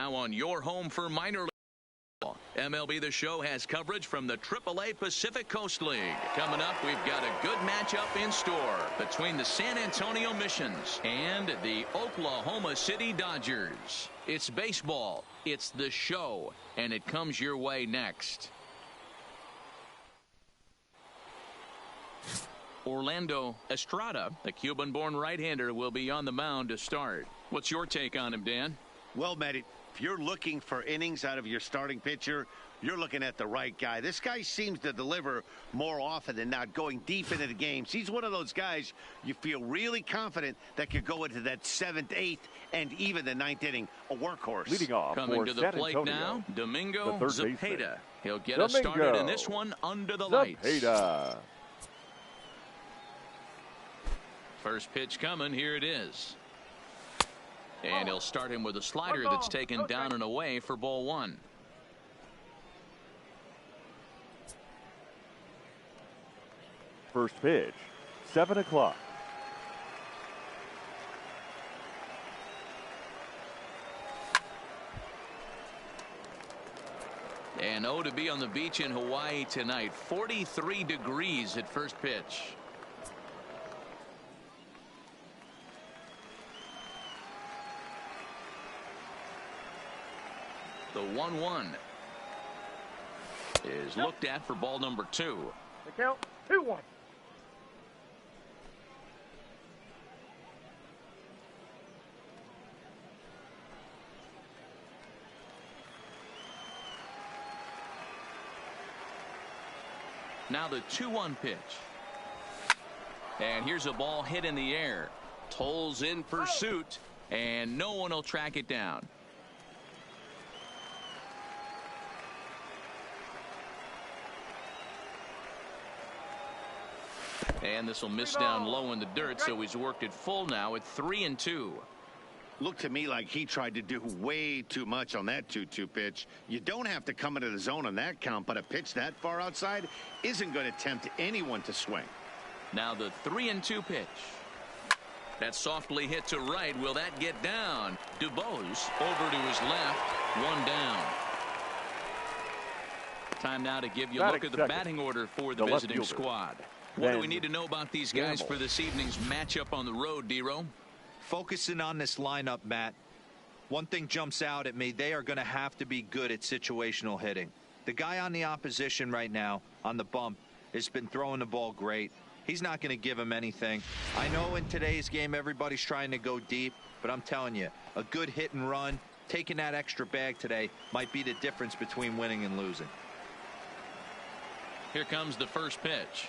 now on your home for minor league. MLB The Show has coverage from the AAA Pacific Coast League. Coming up, we've got a good matchup in store between the San Antonio Missions and the Oklahoma City Dodgers. It's baseball, it's The Show, and it comes your way next. Orlando Estrada, the Cuban-born right-hander, will be on the mound to start. What's your take on him, Dan? Well, Matt, if you're looking for innings out of your starting pitcher, you're looking at the right guy. This guy seems to deliver more often than not, going deep into the games. He's one of those guys you feel really confident that could go into that 7th, 8th, and even the 9th inning, a workhorse. Leading off coming to the plate now, Domingo Zepeda. He'll get us started in this one under the lights. First pitch coming, here it is. And he'll start him with a slider that's taken down and away for ball 1. First pitch, 7 o'clock. And to be on the beach in Hawaii tonight. 43 degrees at first pitch. The 1-1 is looked at for ball number 2. The count 2-1. Now the 2-1 pitch. And here's a ball hit in the air. Tolles in pursuit, and no one will track it down. And this will miss down low in the dirt, so he's worked it full now at 3-2. Looked to me like he tried to do way too much on that 2-2 pitch. You don't have to come into the zone on that count, but a pitch that far outside isn't going to tempt anyone to swing. Now the 3-2 pitch. That's softly hit to right. Will that get down? DuBose over to his left. One down. Time now to give you a look at the batting order for the visiting squad. What do we need to know about these guys for this evening's matchup on the road, D-Row? Focusing on this lineup, Matt. One thing jumps out at me. They are going to have to be good at situational hitting. The guy on the opposition right now on the bump has been throwing the ball great. He's not going to give him anything. I know in today's game everybody's trying to go deep, but I'm telling you, a good hit and run, taking that extra bag today might be the difference between winning and losing. Here comes the first pitch.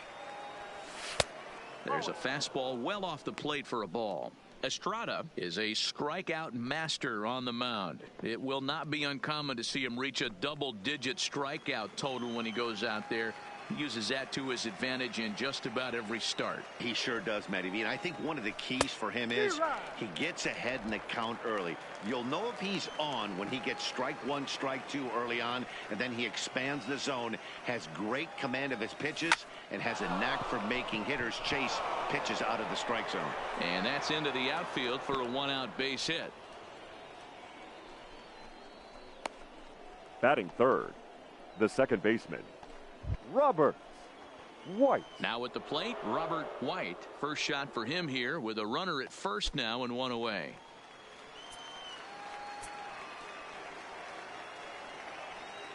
There's a fastball well off the plate for a ball. Estrada is a strikeout master on the mound. It will not be uncommon to see him reach a double-digit strikeout total when he goes out there. He uses that to his advantage in just about every start. He sure does, Matty. And I think one of the keys for him is he gets ahead in the count early. You'll know if he's on when he gets strike 1, strike 2 early on, and then he expands the zone, has great command of his pitches, and has a knack for making hitters chase pitches out of the strike zone. And that's into the outfield for a 1-out base hit. Batting third, the second baseman, Robert White. Now at the plate, Robert White. First shot for him here with a runner at first now and one away.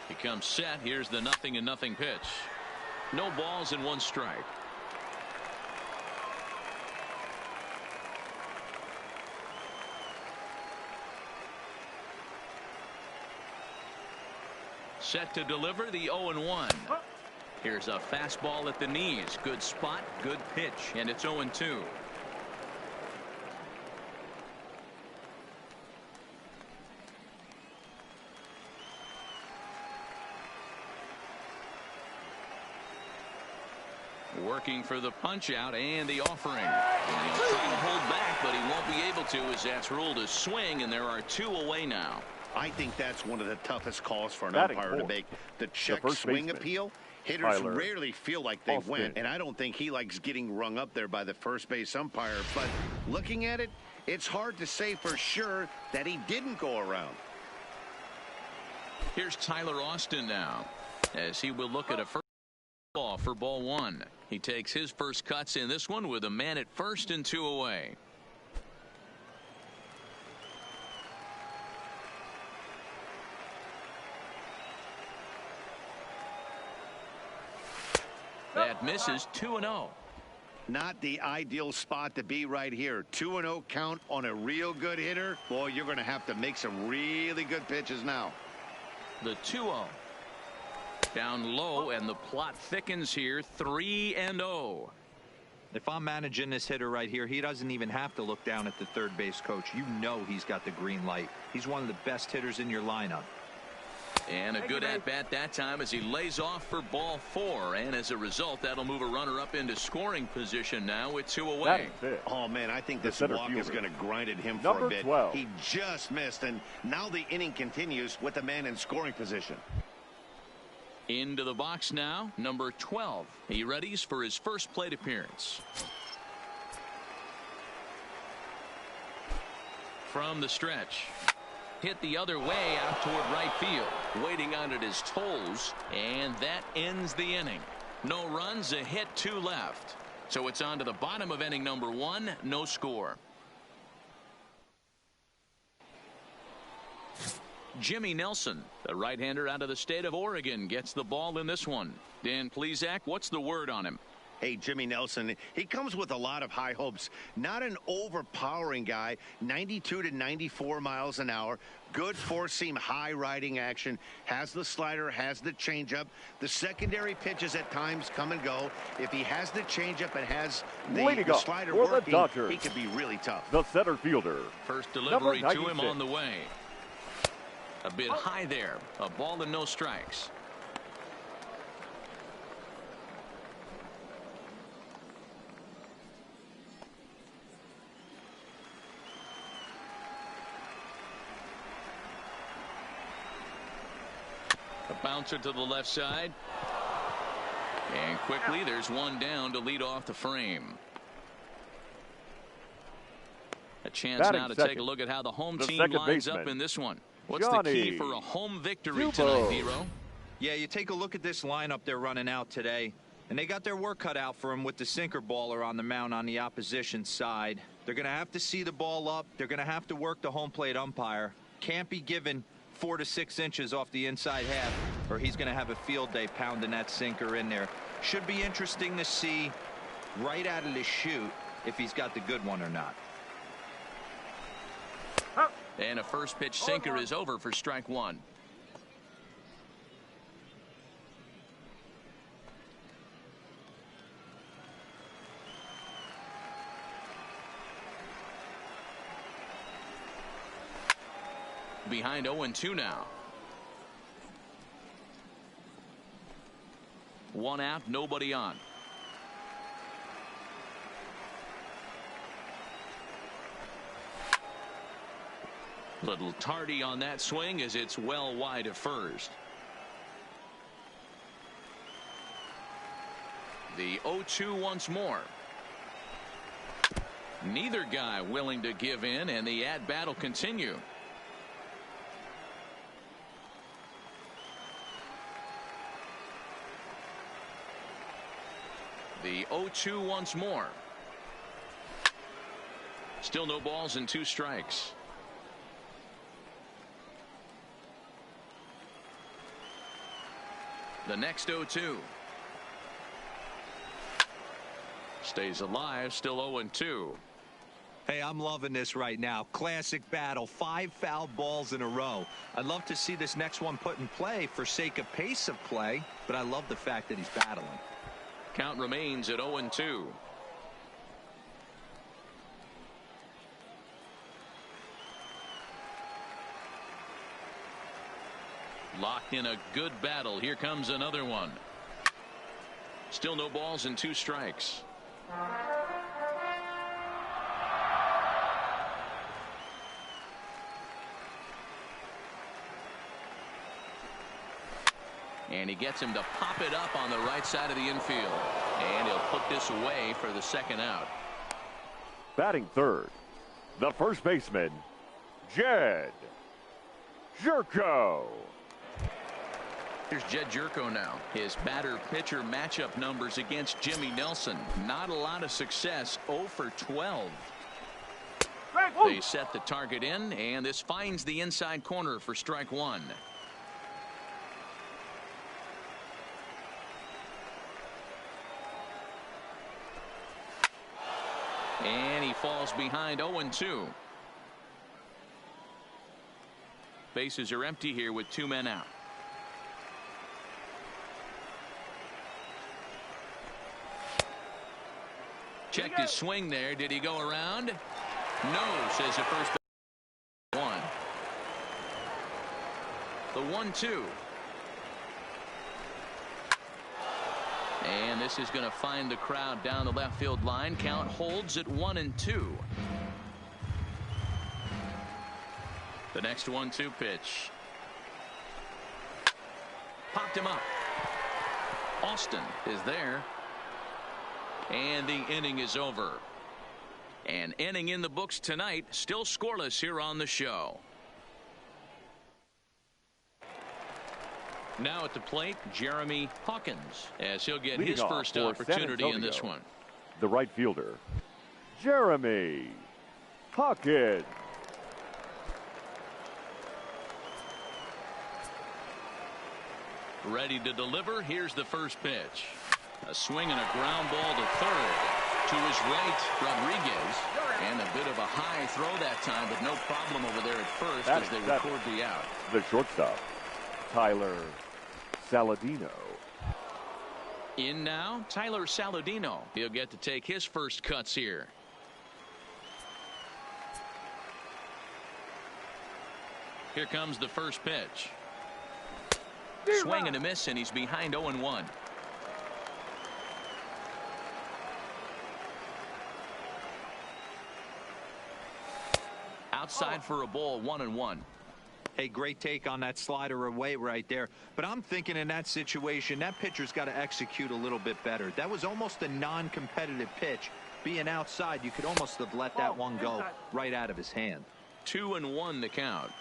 He comes set. Here's the 0-0 pitch. No balls and 1 strike. Set to deliver the 0-1. Here's a fastball at the knees. Good spot, good pitch, and it's 0-2. Working for the punch out and the offering. And he'll try to hold back, but he won't be able to as that's ruled a swing, and there are 2 away now. I think that's one of the toughest calls for an umpire to make. The check swing appeal. Hitters rarely feel like they win, and I don't think he likes getting rung up there by the first base umpire. But looking at it, it's hard to say for sure that he didn't go around. Here's Tyler Austin now, as he will look at a first ball for ball one. He takes his first cuts in this one with a man at first and 2 away. That misses. 2-0. Not the ideal spot to be right here. 2-0 count on a real good hitter. Boy, you're going to have to make some really good pitches now. The 2-0. Down low, and the plot thickens here. 3-0. If I'm managing this hitter right here, he doesn't even have to look down at the third base coach. You know he's got the green light. He's one of the best hitters in your lineup. And a good at-bat that time as he lays off for ball 4. And as a result, that'll move a runner up into scoring position now with 2 away. Oh, man, I think this walk is going to grind at him for Number a bit. 12. He just missed, and now the inning continues with the man in scoring position. Into the box now, number 12. He readies for his first plate appearance. From the stretch. Hit the other way out toward right field. Waiting on it is Tolles, and that ends the inning. No runs, a hit, 2 left. So it's on to the bottom of inning number 1, no score. Jimmy Nelson, the right-hander out of the state of Oregon, gets the ball in this one. Dan Plesac, what's the word on him? Hey, Jimmy Nelson, he comes with a lot of high hopes. Not an overpowering guy, 92 to 94 miles an hour. Good four-seam high riding action. Has the slider, has the changeup. The secondary pitches at times come and go. If he has the changeup and has the slider working, he could be really tough. The center fielder. First delivery to him on the way. A bit high there. A ball and no strikes. A bouncer to the left side. And quickly there's one down to lead off the frame. A chance now to take a look at how the home team lines up in this one. What's the key for a home victory tonight, Hero? Yeah, you take a look at this lineup they're running out today, and they got their work cut out for them with the sinker baller on the mound on the opposition side. They're going to have to see the ball up. They're going to have to work the home plate umpire. Can't be given 4 to 6 inches off the inside half, or he's going to have a field day pounding that sinker in there. Should be interesting to see right out of the chute if he's got the good one or not. And a first pitch sinker is over for strike 1. Behind 0-2 now. 1 out, nobody on. Little tardy on that swing as it's well wide of first. The 0-2 once more. Neither guy willing to give in, and the at-bat will continue. The 0-2 once more. Still no balls and 2 strikes. The next 0-2. Stays alive, still 0-2. Hey, I'm loving this right now. Classic battle. 5 foul balls in a row. I'd love to see this next one put in play for sake of pace of play, but I love the fact that he's battling. Count remains at 0-2. Locked in a good battle. Here comes another one. Still no balls and 2 strikes. And he gets him to pop it up on the right side of the infield. And he'll put this away for the second out. Batting third, the first baseman, Jed Jerko. Here's Jed Jerko now. His batter-pitcher matchup numbers against Jimmy Nelson. Not a lot of success. 0 for 12. They set the target in, and this finds the inside corner for strike one. And he falls behind 0-2. Bases are empty here with 2 men out. Checked his swing there. Did he go around? No, says the first one. The 1-2. And this is going to find the crowd down the left field line. Count holds at 1-2. The next 1-2 pitch. Popped him up. Austin is there. And the inning is over. An inning in the books tonight. Still scoreless here on the show. Now at the plate, Jeremy Hawkins, as he'll get his first opportunity in this one. The right fielder, Jeremy Hawkins. Ready to deliver. Here's the first pitch. A swing and a ground ball to third. To his right, Rodriguez. And a bit of a high throw that time, but no problem over there at first as they record the out. The shortstop, Tyler Saladino. In now, Tyler Saladino. He'll get to take his first cuts here. Here comes the first pitch. Swing and a miss, and he's behind 0-1. Outside for a ball, 1-1. Hey, great take on that slider away right there. But I'm thinking in that situation, that pitcher's got to execute a little bit better. That was almost a non-competitive pitch. Being outside, you could almost have let that one go right out of his hand. 2-1 the count.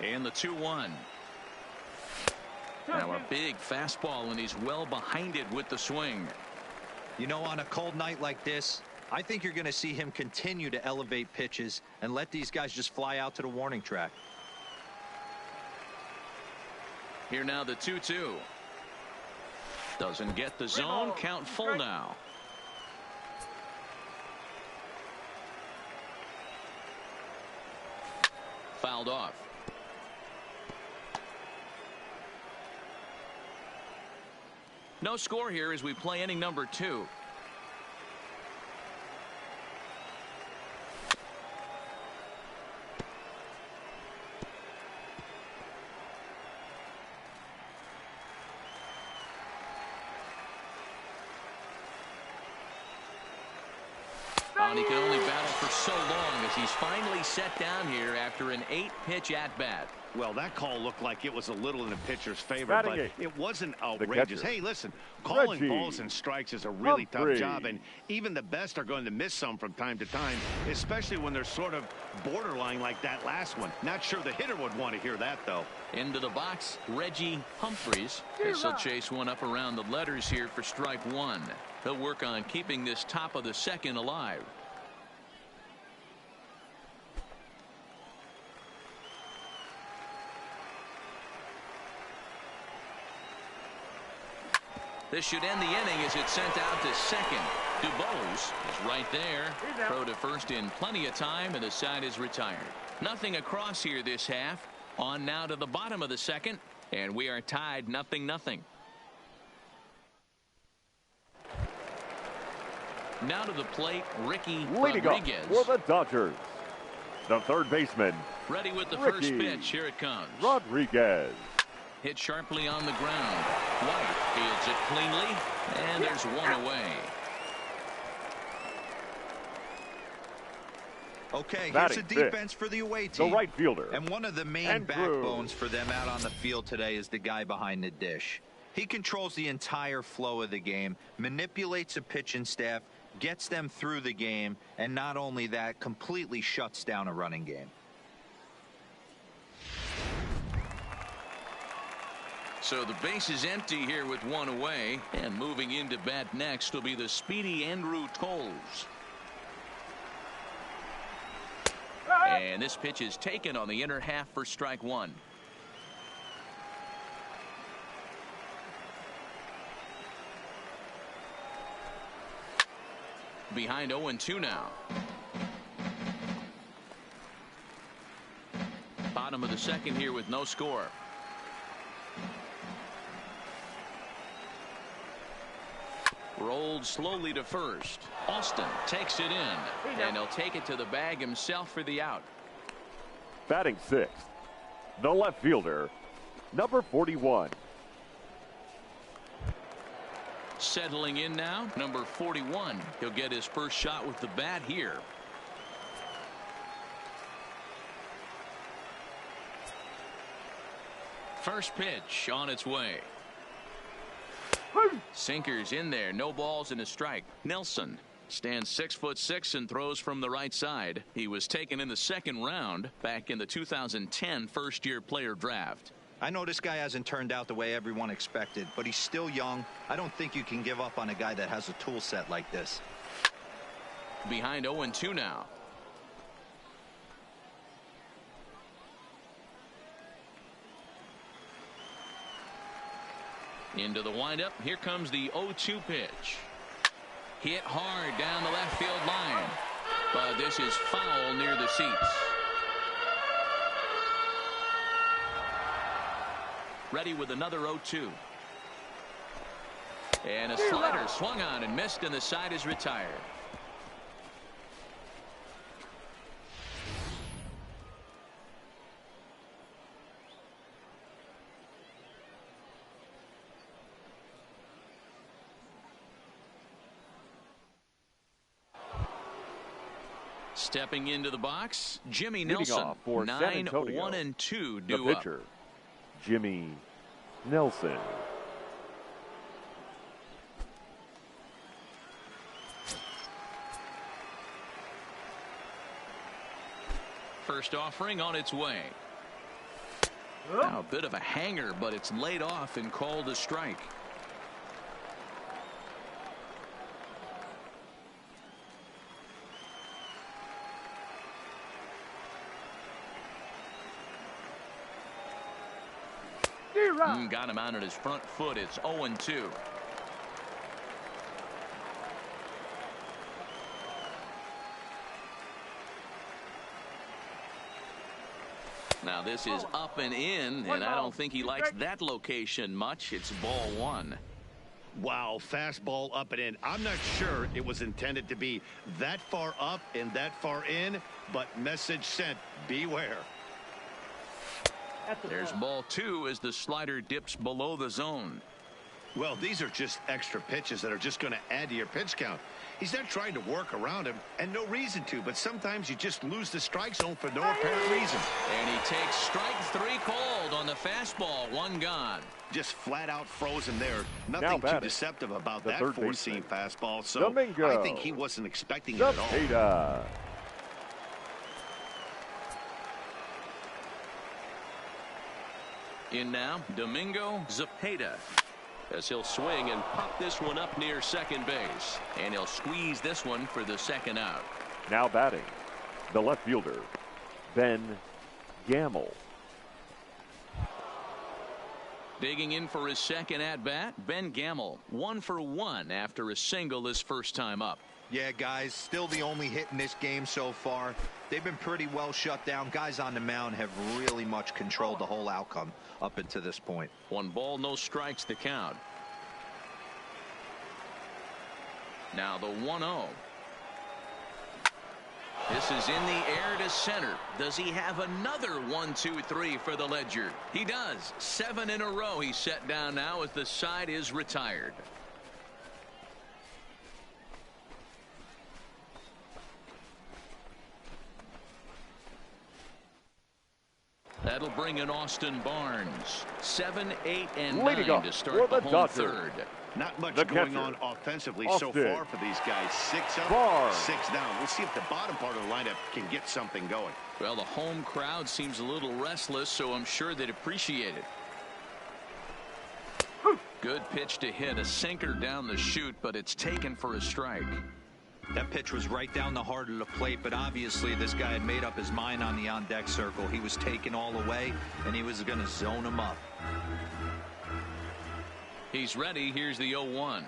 And the 2-1. Now a big fastball, and he's well behind it with the swing. You know, on a cold night like this, I think you're going to see him continue to elevate pitches and let these guys just fly out to the warning track. Here now the 2-2. Doesn't get the zone. Count full now. Fouled off. No score here as we play inning number 2. And he can only battle for so long as he's finally set down here after an 8-pitch at-bat. Well, that call looked like it was a little in the pitcher's favor, but it wasn't outrageous. Hey, listen, calling balls and strikes is a really tough job, and even the best are going to miss some from time to time, especially when they're sort of borderline like that last one. Not sure the hitter would want to hear that, though. Into the box, Reggie Humphreys. He'll chase one up around the letters here for strike one. He'll work on keeping this top of the second alive. This should end the inning as it's sent out to second. DuBose is right there. Throw to first in plenty of time, and the side is retired. Nothing across here this half. On now to the bottom of the second, and we are tied 0-0. Now to the plate, Ricky Rodriguez. For the Dodgers, the third baseman. Ready with the first pitch. Here it comes. Rodriguez. Hit sharply on the ground. White fields it cleanly, and there's one away. Okay, here's a defense for the away team. The right fielder. And one of the main backbones for them out on the field today is the guy behind the dish. He controls the entire flow of the game, manipulates the pitching staff, gets them through the game, and not only that, completely shuts down a running game. So the base is empty here with one away. And moving into bat next will be the speedy Andrew Tolles. And this pitch is taken on the inner half for strike one. Behind 0-2 now. Bottom of the second here with no score. Rolled slowly to first. Austin takes it in, and he'll take it to the bag himself for the out. Batting sixth, the left fielder, number 41. Settling in now, number 41. He'll get his first shot with the bat here. First pitch on its way. Sinkers in there, no balls and a strike. Nelson stands 6'6" and throws from the right side. He was taken in the second round back in the 2010 first-year player draft. I know this guy hasn't turned out the way everyone expected, but he's still young. I don't think you can give up on a guy that has a tool set like this. Behind 0-2 now. Into the windup. Here comes the 0-2 pitch. Hit hard down the left field line. But this is foul near the seats. Ready with another 0-2. And a slider swung on and missed, and the side is retired. Stepping into the box, Jimmy Nelson. For 9-1-2 due the pitcher, Jimmy Nelson. First offering on its way. Now a bit of a hanger, but it's laid off and called a strike. Got him out on his front foot. It's 0-2. Now this is up and in, and I don't think he likes that location much. It's ball one. Wow, fastball up and in. I'm not sure it was intended to be that far up and that far in, but message sent, beware. There's ball two as the slider dips below the zone. Well, these are just extra pitches that are just going to add to your pitch count. He's not trying to work around him, and no reason to, but sometimes you just lose the strike zone for no apparent reason. And he takes strike three cold on the fastball. One gone. Just flat out frozen there. Nothing too deceptive about that four-seam fastball, so Domingo. I think he wasn't expecting it at all. Zepeda. In now, Domingo Zepeda, as he'll swing and pop this one up near second base. And he'll squeeze this one for the second out. Now batting, the left fielder, Ben Gamel. Digging in for his second at-bat, Ben Gamel, 1 for 1 after a single his first time up. Yeah, guys, still the only hit in this game so far. They've been pretty well shut down. Guys on the mound have really much controlled the whole outcome up until this point. 1 ball, no strikes the count. Now the 1-0. This is in the air to center. Does he have another 1-2-3 for the ledger? He does. 7 in a row he's set down now as the side is retired. That'll bring in Austin Barnes. 7, 8, and 9 to start the home third. Not much going on offensively so far for these guys. 6 up, Barnes. 6 down. We'll see if the bottom part of the lineup can get something going. Well, the home crowd seems a little restless, so I'm sure they'd appreciate it. Good pitch to hit, a sinker down the chute, but it's taken for a strike. That pitch was right down the heart of the plate, but obviously this guy had made up his mind on the on-deck circle. He was taken all the way, and he was going to zone him up. He's ready. Here's the 0-1.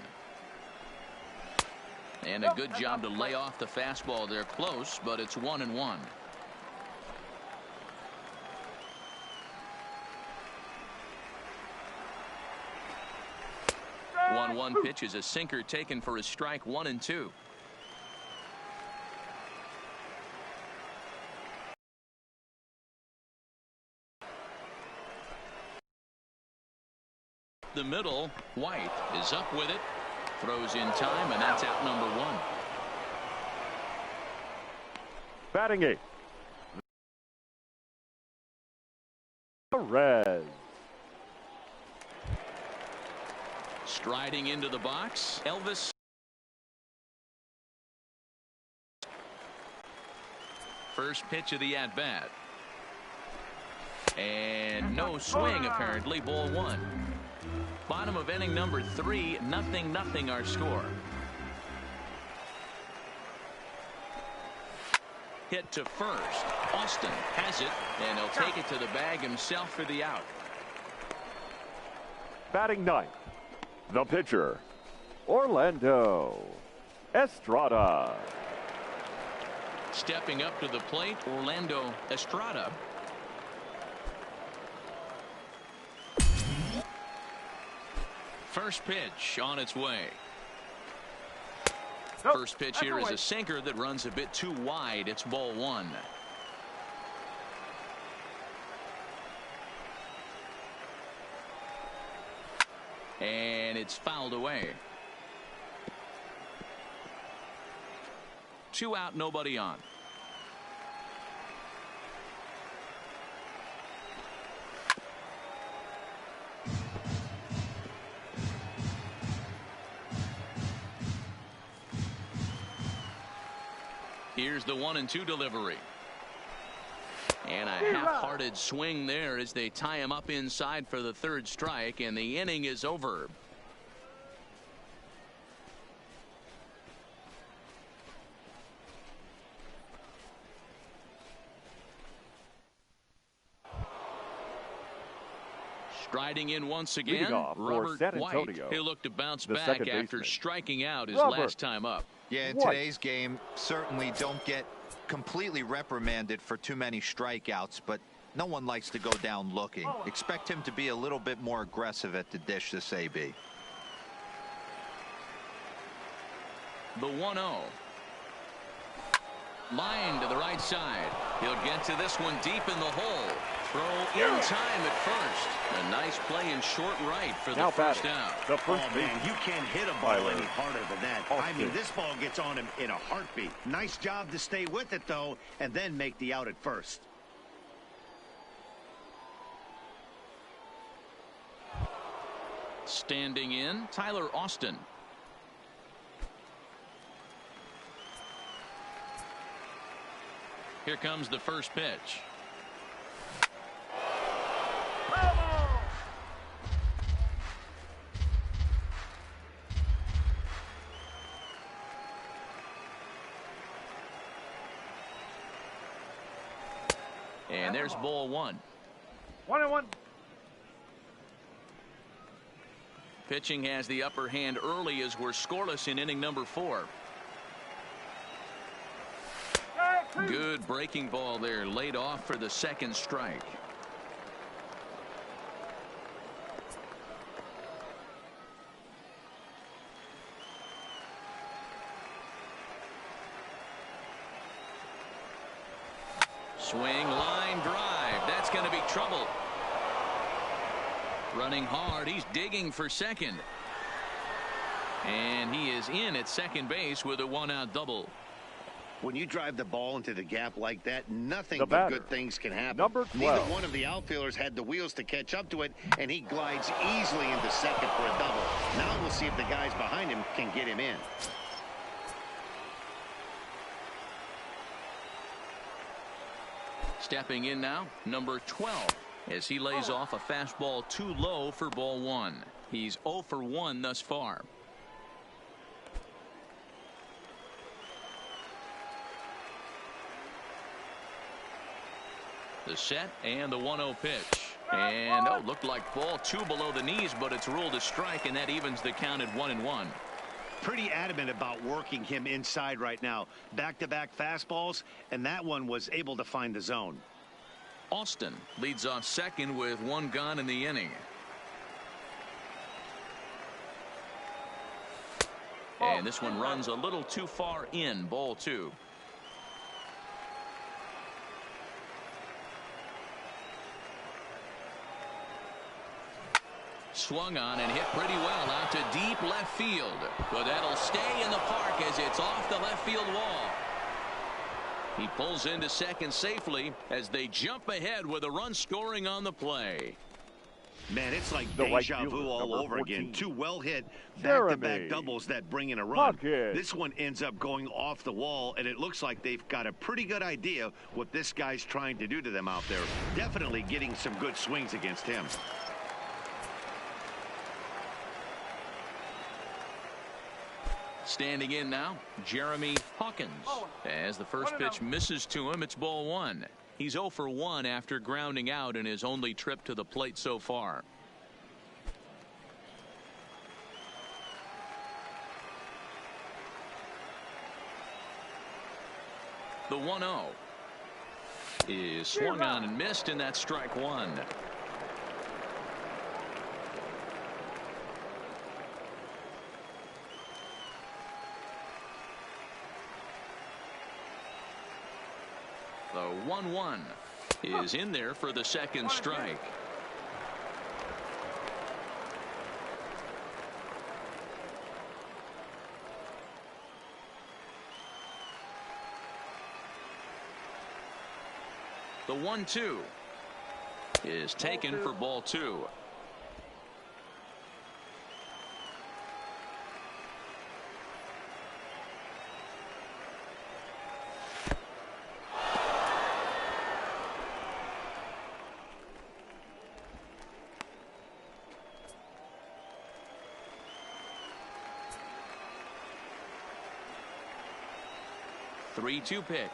And a good job to lay off the fastball there close, but it's 1-1. 1-1 pitch is a sinker taken for a strike. 1-2. The middle, White is up with it, throws in time, and that's out number 1. Batting 8. Perez. Striding into the box, Elvis. First pitch of the at-bat. And no swing, apparently. Ball 1. Bottom of inning number 3, 0-0 our score. Hit to first. Austin has it, and he'll take it to the bag himself for the out. Batting 9th, the pitcher, Orlando Estrada. Stepping up to the plate, Orlando Estrada. First pitch on its way. First pitch here is a sinker that runs a bit too wide. It's ball 1. And it's fouled away. 2 out, nobody on. Here's the 1-2 delivery. And a half-hearted swing there as they tie him up inside for the 3rd strike, and the inning is over. Striding in once again, Robert White. He looked to bounce back after striking out his last time up. Yeah, in today's game, certainly don't get completely reprimanded for too many strikeouts, but no one likes to go down looking. Expect him to be a little bit more aggressive at the dish this AB. The 1-0. Line to the right side. He'll get to this one deep in the hole. Throw in time at first. A nice play in short right for the first out. Oh, man, you can't hit a ball any harder than that. I mean, this ball gets on him in a heartbeat. Nice job to stay with it, though, and then make the out at first. Standing in, Tyler Austin. Here comes the first pitch. And there's ball 1. 1-1. Pitching has the upper hand early as we're scoreless in inning number 4. Good breaking ball there, laid off for the 2nd strike. Swing, line drive. That's going to be trouble. Running hard. He's digging for second. And he is in at second base with a 1-out double. When you drive the ball into the gap like that, nothing but good things can happen. Number 12. Neither one of the outfielders had the wheels to catch up to it, and he glides easily into second for a double. Now we'll see if the guys behind him can get him in. Stepping in now, number 12, as he lays off a fastball too low for ball 1. He's 0 for 1 thus far. The set and the 1-0 pitch. And looked like ball 2 below the knees, but it's ruled a strike, and that evens the count at 1-1. Pretty adamant about working him inside right now. Back-to-back fastballs, and that one was able to find the zone. Austin leads off second with 1 gone in the inning. And this one runs a little too far in, ball 2. Swung on and hit pretty well out to deep left field. But that'll stay in the park as it's off the left field wall. He pulls into second safely as they jump ahead with a run scoring on the play. Man, it's like The right deja vu fielder, all number over 14. again. 2 well-hit Jeremy back-to-back doubles that bring in a run. Pocket. This one ends up going off the wall, and it looks like they've got a pretty good idea what this guy's trying to do to them out there. Definitely getting some good swings against him. Standing in now, Jeremy Hawkins. As the first pitch misses to him, it's ball 1. He's 0 for 1 after grounding out in his only trip to the plate so far. The 1-0 is swung on and missed, and that's strike 1. The 1-1 is in there for the second strike. The 1-2 is taken for ball 2. The 3-2 pitch.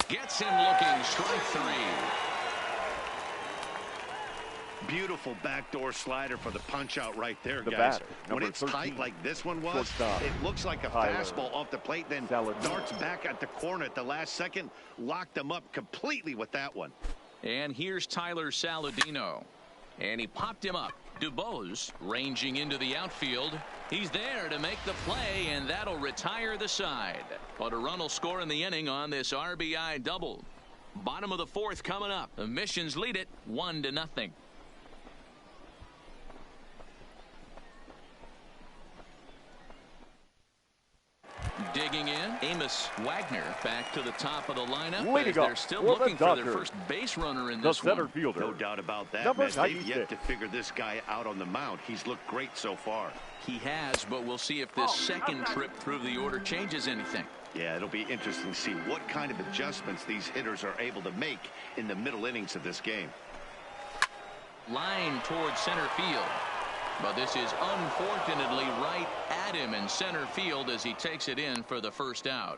Gets him looking, strike 3. Beautiful backdoor slider for the punch out right there, The guys. batter, When number it's tight 13, like this one was, shortstop, it looks like a Tyler fastball off the plate, then Saladino. darts back at the corner at the last second. Locked them up completely with that one. And here's Tyler Saladino. And he popped him up. DuBose ranging into the outfield. He's there to make the play, and that'll retire the side. But a run will score in the inning on this RBI double. Bottom of the 4th coming up. The Missions lead it 1-0. Digging in, Amos Wagner back to the top of the lineup as they're still looking for their first base runner in this center one. fielder. No doubt about that, Number man. They've 96. yet to figure this guy out on the mound. He's looked great so far. He has, but we'll see if this second trip through the order changes anything. Yeah, it'll be interesting to see what kind of adjustments these hitters are able to make in the middle innings of this game. Line towards center field. But this is unfortunately right at him in center field as he takes it in for the first out.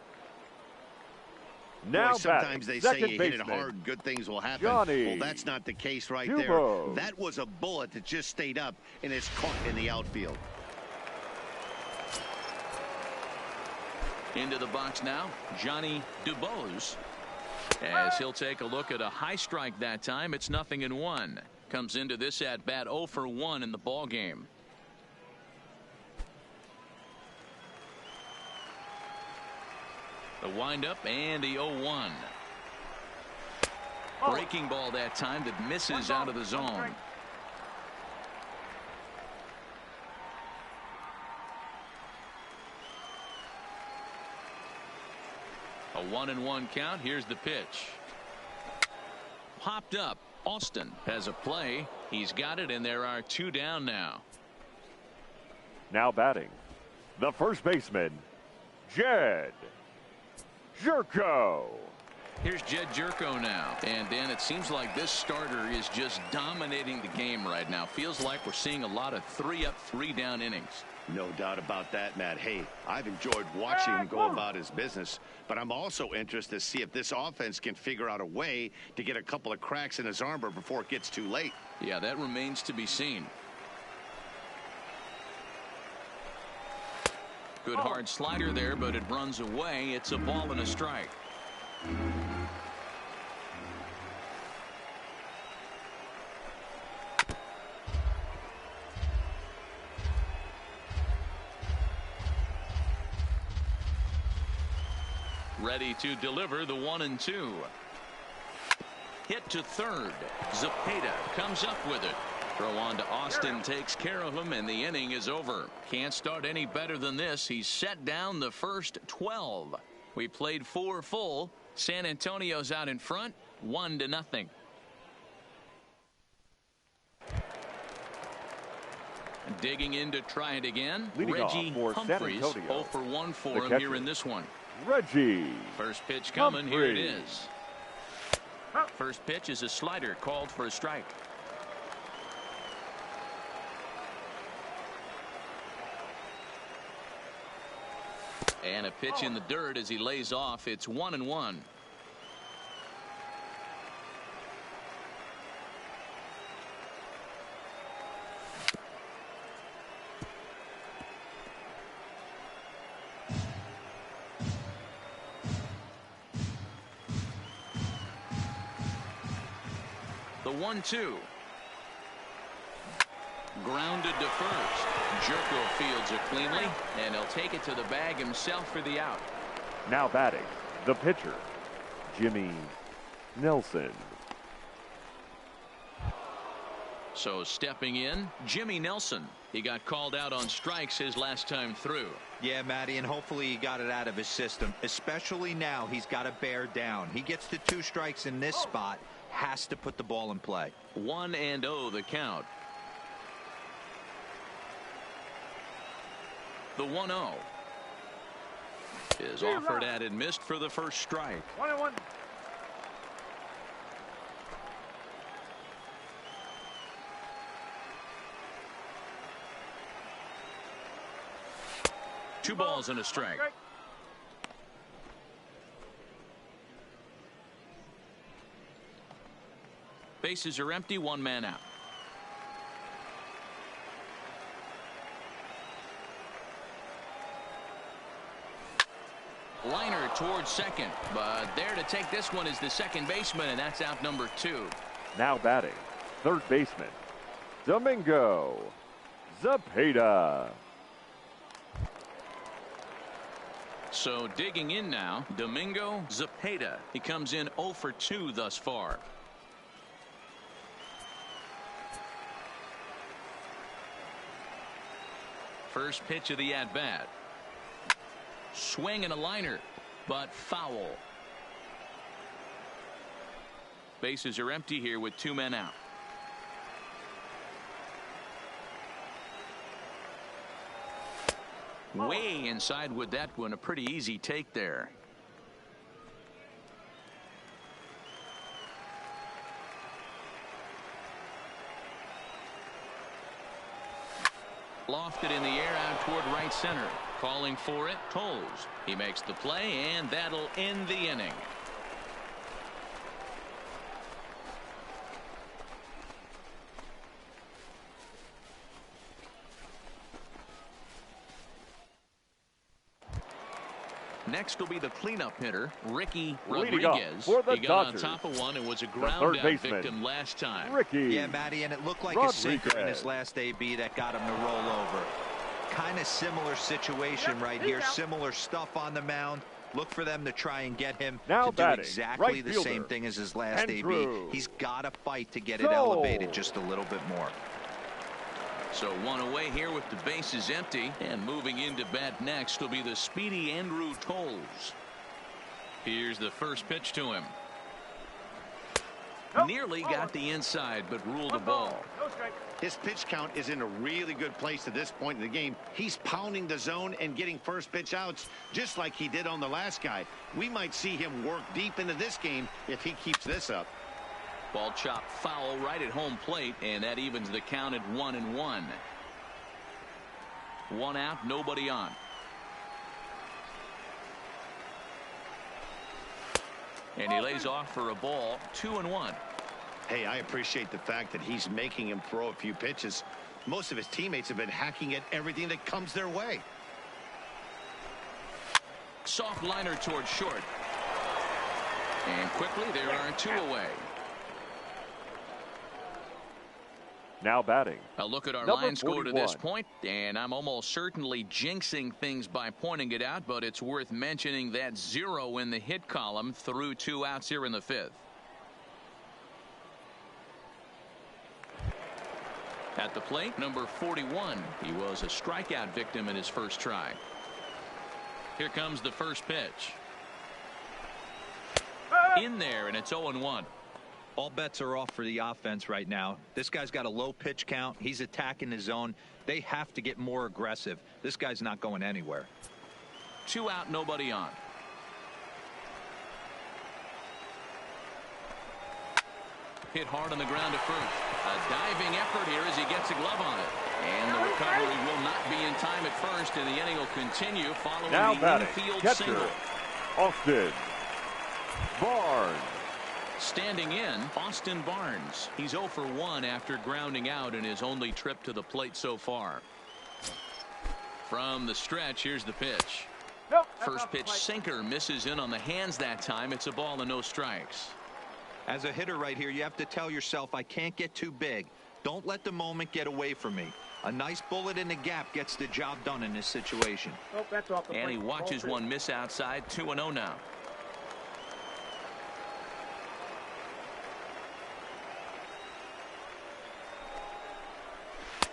Now Boy, sometimes they say second you hit it baseman, hard, good things will happen. Johnny Well, that's not the case right DuBose. there. That was a bullet that just stayed up and is caught in the outfield. Into the box now, Johnny DuBose. As he'll take a look at a high strike that time. It's 0-1. Comes into this at bat 0 for 1 in the ball game. The windup and the 0-1. Breaking ball that time that misses out of the zone. A 1-1 count. Here's the pitch. Popped up. Austin has a play. He's got it, and there are 2 down now. Now batting, the first baseman, Jed Jerko. Here's Jed Jerko now. And, Dan, it seems like this starter is just dominating the game right now. Feels like we're seeing a lot of 3-up, 3-down innings. No doubt about that, Matt. Hey, I've enjoyed watching him go about his business, but I'm also interested to see if this offense can figure out a way to get a couple of cracks in his armor before it gets too late. Yeah, that remains to be seen. Good hard slider there, but it runs away. It's a ball and a strike. Ready to deliver the 1-2. Hit to third. Zepeda comes up with it. Throw on to Austin, takes care of him, and the inning is over. Can't start any better than this. He's set down the first 12. We played 4 full. San Antonio's out in front, 1-0. Digging in to try it again. Leading Reggie off for Humphreys, San Antonio, 0 for 1 for him catcher, here in this one. Reggie First pitch coming. Here it Humphreys. is. First pitch is a slider called for a strike. And a pitch in the dirt as he lays off. It's 1-1. The 1-2. Grounded to first. Jerko fields it cleanly, and he'll take it to the bag himself for the out. Now batting, the pitcher, Jimmy Nelson. So stepping in, Jimmy Nelson. He got called out on strikes his last time through. Yeah, Matty, and hopefully he got it out of his system. Especially now, he's got to bear down. He gets to 2 strikes in this spot, has to put the ball in play. 1-0 the count. The 1-0 is offered at and missed for the first strike. 1-1. Two balls and a strike. Bases are empty, 1 man out. Liner towards second, but there to take this one is the second baseman, and that's out number 2. Now batting, third baseman, Domingo Zepeda. So digging in now, Domingo Zepeda. He comes in 0 for 2 thus far. First pitch of the at-bat. Swing and a liner, but foul. Bases are empty here with 2 men out. Way inside with that one. A pretty easy take there. Lofted in the air out toward right center. Calling for it, Toles. He makes the play, and that'll end the inning. Next will be the cleanup hitter, Ricky Rodriguez. For the he got Dodgers, on top of one and was a third ground out baseman, victim last time. Ricky. Yeah, Matty, and it looked like Rodriguez. a sinker in his last AB that got him to roll over. Kind of similar situation right here. Similar stuff on the mound. Look for them to try and get him Now to do batting, exactly right the fielder, same thing as his last Andrew. AB. He's got to fight to get it elevated just a little bit more. So 1 away here with the bases empty, and moving into bat next will be the speedy Andrew Toles. Here's the first pitch to him. Nearly got the inside, but ruled the ball. No strike. His pitch count is in a really good place at this point in the game. He's pounding the zone and getting first pitch outs just like he did on the last guy. We might see him work deep into this game if he keeps this up. Ball chopped foul right at home plate, and that evens the count at 1-1. One out, nobody on. And he lays off for a ball, 2-1. Hey, I appreciate the fact that he's making him throw a few pitches. Most of his teammates have been hacking at everything that comes their way. Soft liner towards short. And quickly, there are two away. Now batting. A look at our Number line score to 41. this point, and I'm almost certainly jinxing things by pointing it out, but it's worth mentioning that 0 in the hit column through 2 outs here in the 5th. At the plate, number 41. He was a strikeout victim in his first try. Here comes the first pitch. In there, and it's 0-1. All bets are off for the offense right now. This guy's got a low pitch count. He's attacking his zone. They have to get more aggressive. This guy's not going anywhere. 2 out, nobody on. Hit hard on the ground to first. A diving effort here as he gets a glove on it. And the recovery will not be in time at first, and the inning will continue following Now the batting, infield catcher, single. Austin Barnes. Standing in, Austin Barnes. He's 0 for 1 after grounding out in his only trip to the plate so far. From the stretch, here's the pitch. Nope, First pitch sinker misses in on the hands that time. It's a ball and no strikes. As a hitter right here, you have to tell yourself, I can't get too big. Don't let the moment get away from me. A nice bullet in the gap gets the job done in this situation. Nope, that's off the And he plate. watches Ball one miss outside. 2-0 now.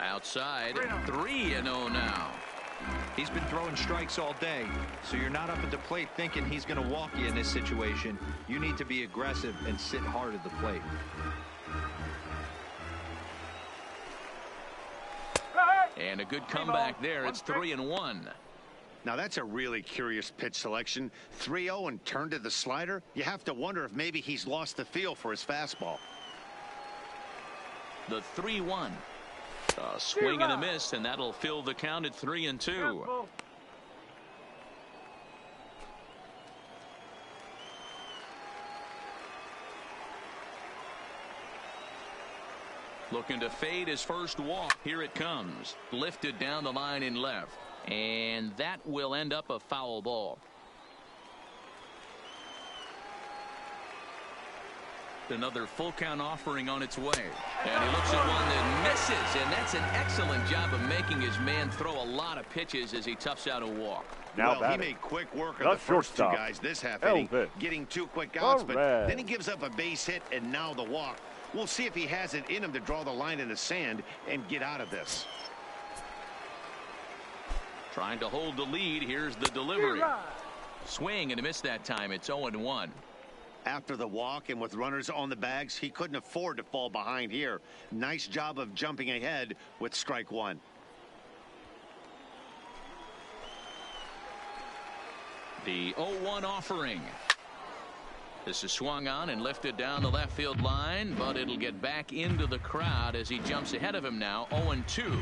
Outside, 3-0 now. He's been throwing strikes all day, so you're not up at the plate thinking he's going to walk you in this situation. You need to be aggressive and sit hard at the plate. And a good comeback there. It's 3-1. Now that's a really curious pitch selection. 3-0 and turned to the slider. You have to wonder if maybe he's lost the feel for his fastball. The 3-1. A swing and a miss, and that'll fill the count at 3-2. Careful. Looking to fade his first walk. Here it comes. Lifted down the line in left. And that will end up a foul ball. Another full count offering on its way. And he looks at one that misses. And that's an excellent job of making his man throw a lot of pitches as he toughs out a walk. Now Well, he batting. made quick work of The the first two shortstop, guys this half inning, Elvis getting 2 quick outs, but Perez. then he gives up a base hit and now the walk. We'll see if he has it in him to draw the line in the sand and get out of this. Trying to hold the lead. Here's the delivery. Swing and a miss that time. It's 0-1. After the walk and with runners on the bags, he couldn't afford to fall behind here. Nice job of jumping ahead with strike one. The 0-1 offering. This is swung on and lifted down the left field line, but it'll get back into the crowd as he jumps ahead of him now. 0-2.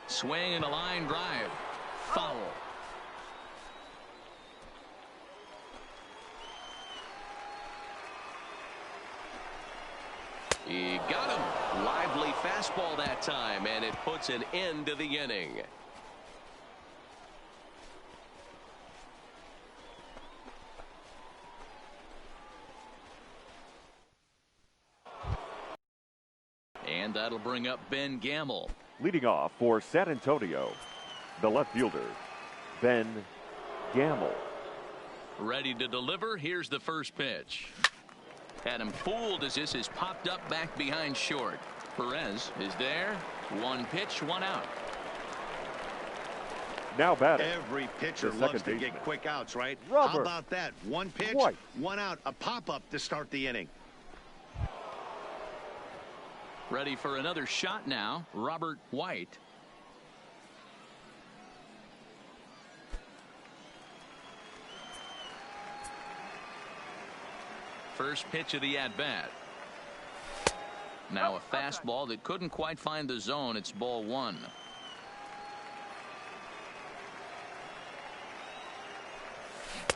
Swing and a line drive. Foul. He got him. Lively fastball that time, and it puts an end to the inning. And that'll bring up Ben Gamble. Leading off for San Antonio, the left fielder, Ben Gamble. Ready to deliver. Here's the first pitch. Had him fooled as this is popped up back behind short. Perez is there. One pitch, one out. Now batting. Every pitcher The loves second to get baseman. quick outs, right? How Robert about that? One pitch, White. one out, a pop-up to start the inning. Ready for another shot now, Robert White. First pitch of the at-bat. Now a fastball that couldn't quite find the zone. It's ball one.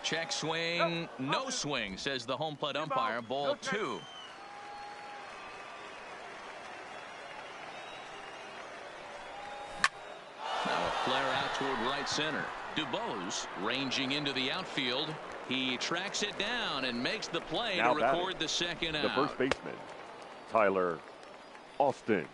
Check swing, no swing, says the home plate umpire. Ball two. Now a flare out toward right center. DuBose ranging into the outfield. He tracks it down and makes the play Now to record the second out. The first baseman, Tyler Austin.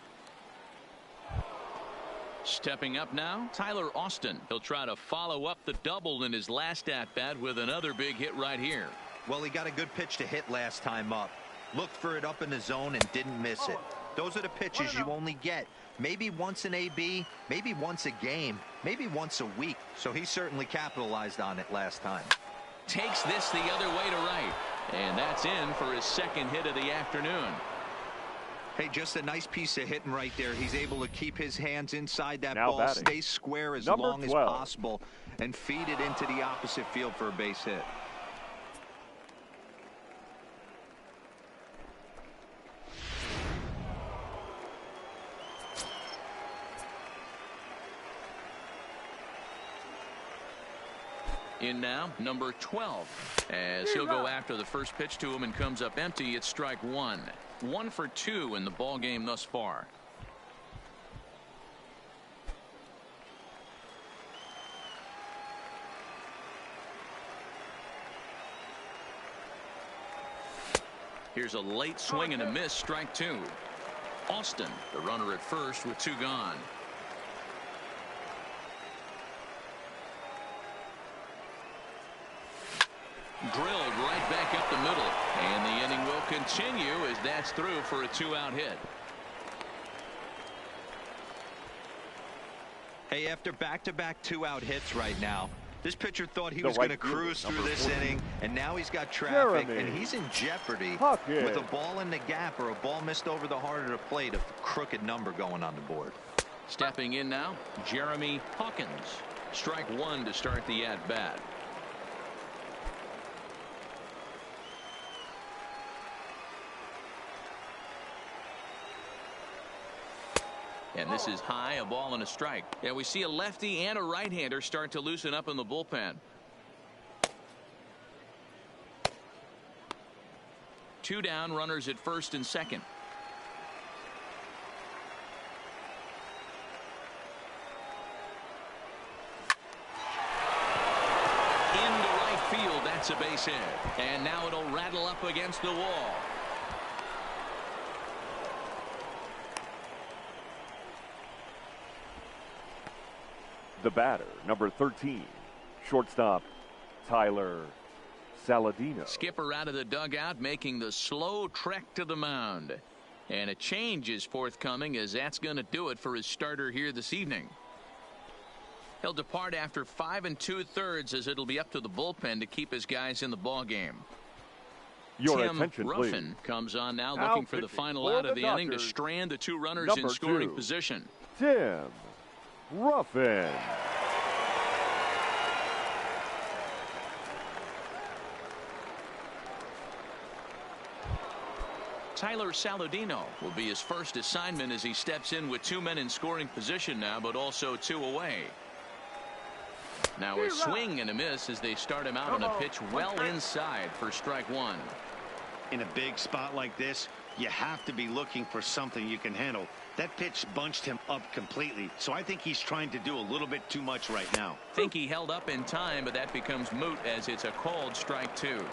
Stepping up now, Tyler Austin. He'll try to follow up the double in his last at-bat with another big hit right here. Well, he got a good pitch to hit last time up. Looked for it up in the zone and didn't miss it. Those are the pitches you only get maybe once in AB, maybe once a game, maybe once a week. So he certainly capitalized on it last time. Takes this the other way to right. And that's in for his second hit of the afternoon. Hey, just a nice piece of hitting right there. He's able to keep his hands inside that Now ball, batting. stay square as Number long 12. as possible, and feed it into the opposite field for a base hit. In now, number 12. As he'll go after the first pitch to him and comes up empty, it's strike one. 1 for 2 in the ball game thus far. Here's a late swing and a miss, strike two. Austin, the runner at first with 2 gone. Drilled right back up the middle, and the inning will continue as that's through for a 2-out hit. Hey, after back-to-back 2-out hits right now, this pitcher thought he was right going to fielder, cruise through number this 14. inning, and now he's got traffic, Jeremy and he's in jeopardy Hawkins. with a ball in the gap or a ball missed over the heart of the plate, a crooked number going on the board. Stepping in now, Jeremy Hawkins. Strike one to start the at-bat. And this is high, a ball and a strike. Yeah, we see a lefty and a right-hander start to loosen up in the bullpen. 2 down, runners at first and second. Into right field, that's a base hit. And now it'll rattle up against the wall. The batter, number 13, shortstop, Tyler Saladino. Skipper out of the dugout, making the slow trek to the mound. And a change is forthcoming, as that's going to do it for his starter here this evening. He'll depart after 5 2/3, as it'll be up to the bullpen to keep his guys in the ball game. Your Tim attention, Ruffin please. comes on now, Now looking for the pitching final for out of the the inning to Dodgers, strand the 2 runners in number scoring 2. position. Tim Ruffin. Tyler Saladino will be his first assignment as he steps in with 2 men in scoring position now, but also 2 away. Now a swing and a miss as they start him out on a pitch well inside for strike one. In a big spot like this, you have to be looking for something you can handle. That pitch bunched him up completely, so I think he's trying to do a little bit too much right now. Think he held up in time, but that becomes moot as it's a called strike two.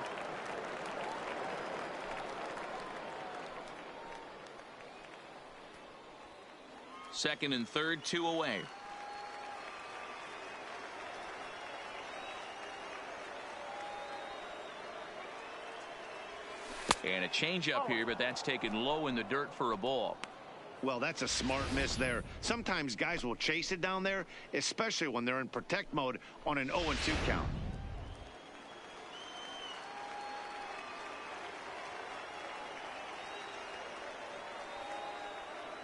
Second and third, 2 away. And a changeup here, but that's taken low in the dirt for a ball. Well, that's a smart miss there. Sometimes guys will chase it down there, especially when they're in protect mode on an 0-2 count.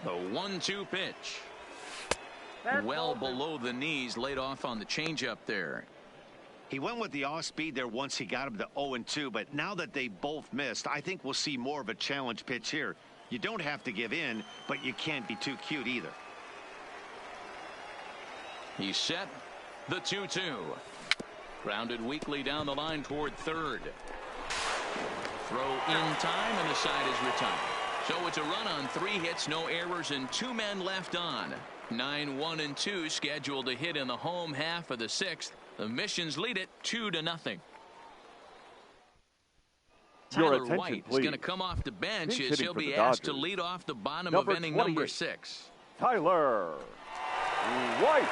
The 1-2 pitch. That's Well ball. below the knees, laid off on the changeup there. He went with the off speed there once he got him to 0-2, but now that they both missed, I think we'll see more of a challenge pitch here. You don't have to give in, but you can't be too cute either. He's set. The 2-2. Grounded weakly down the line toward third. Throw in time, and the side is retired. So it's a run on 3 hits, no errors, and 2 men left on. 9-1-2 scheduled to hit in the home half of the 6th. The Missions lead it 2-0. Tyler White is going to come off the bench as he'll be asked to lead off the bottom of inning number 6. Tyler White.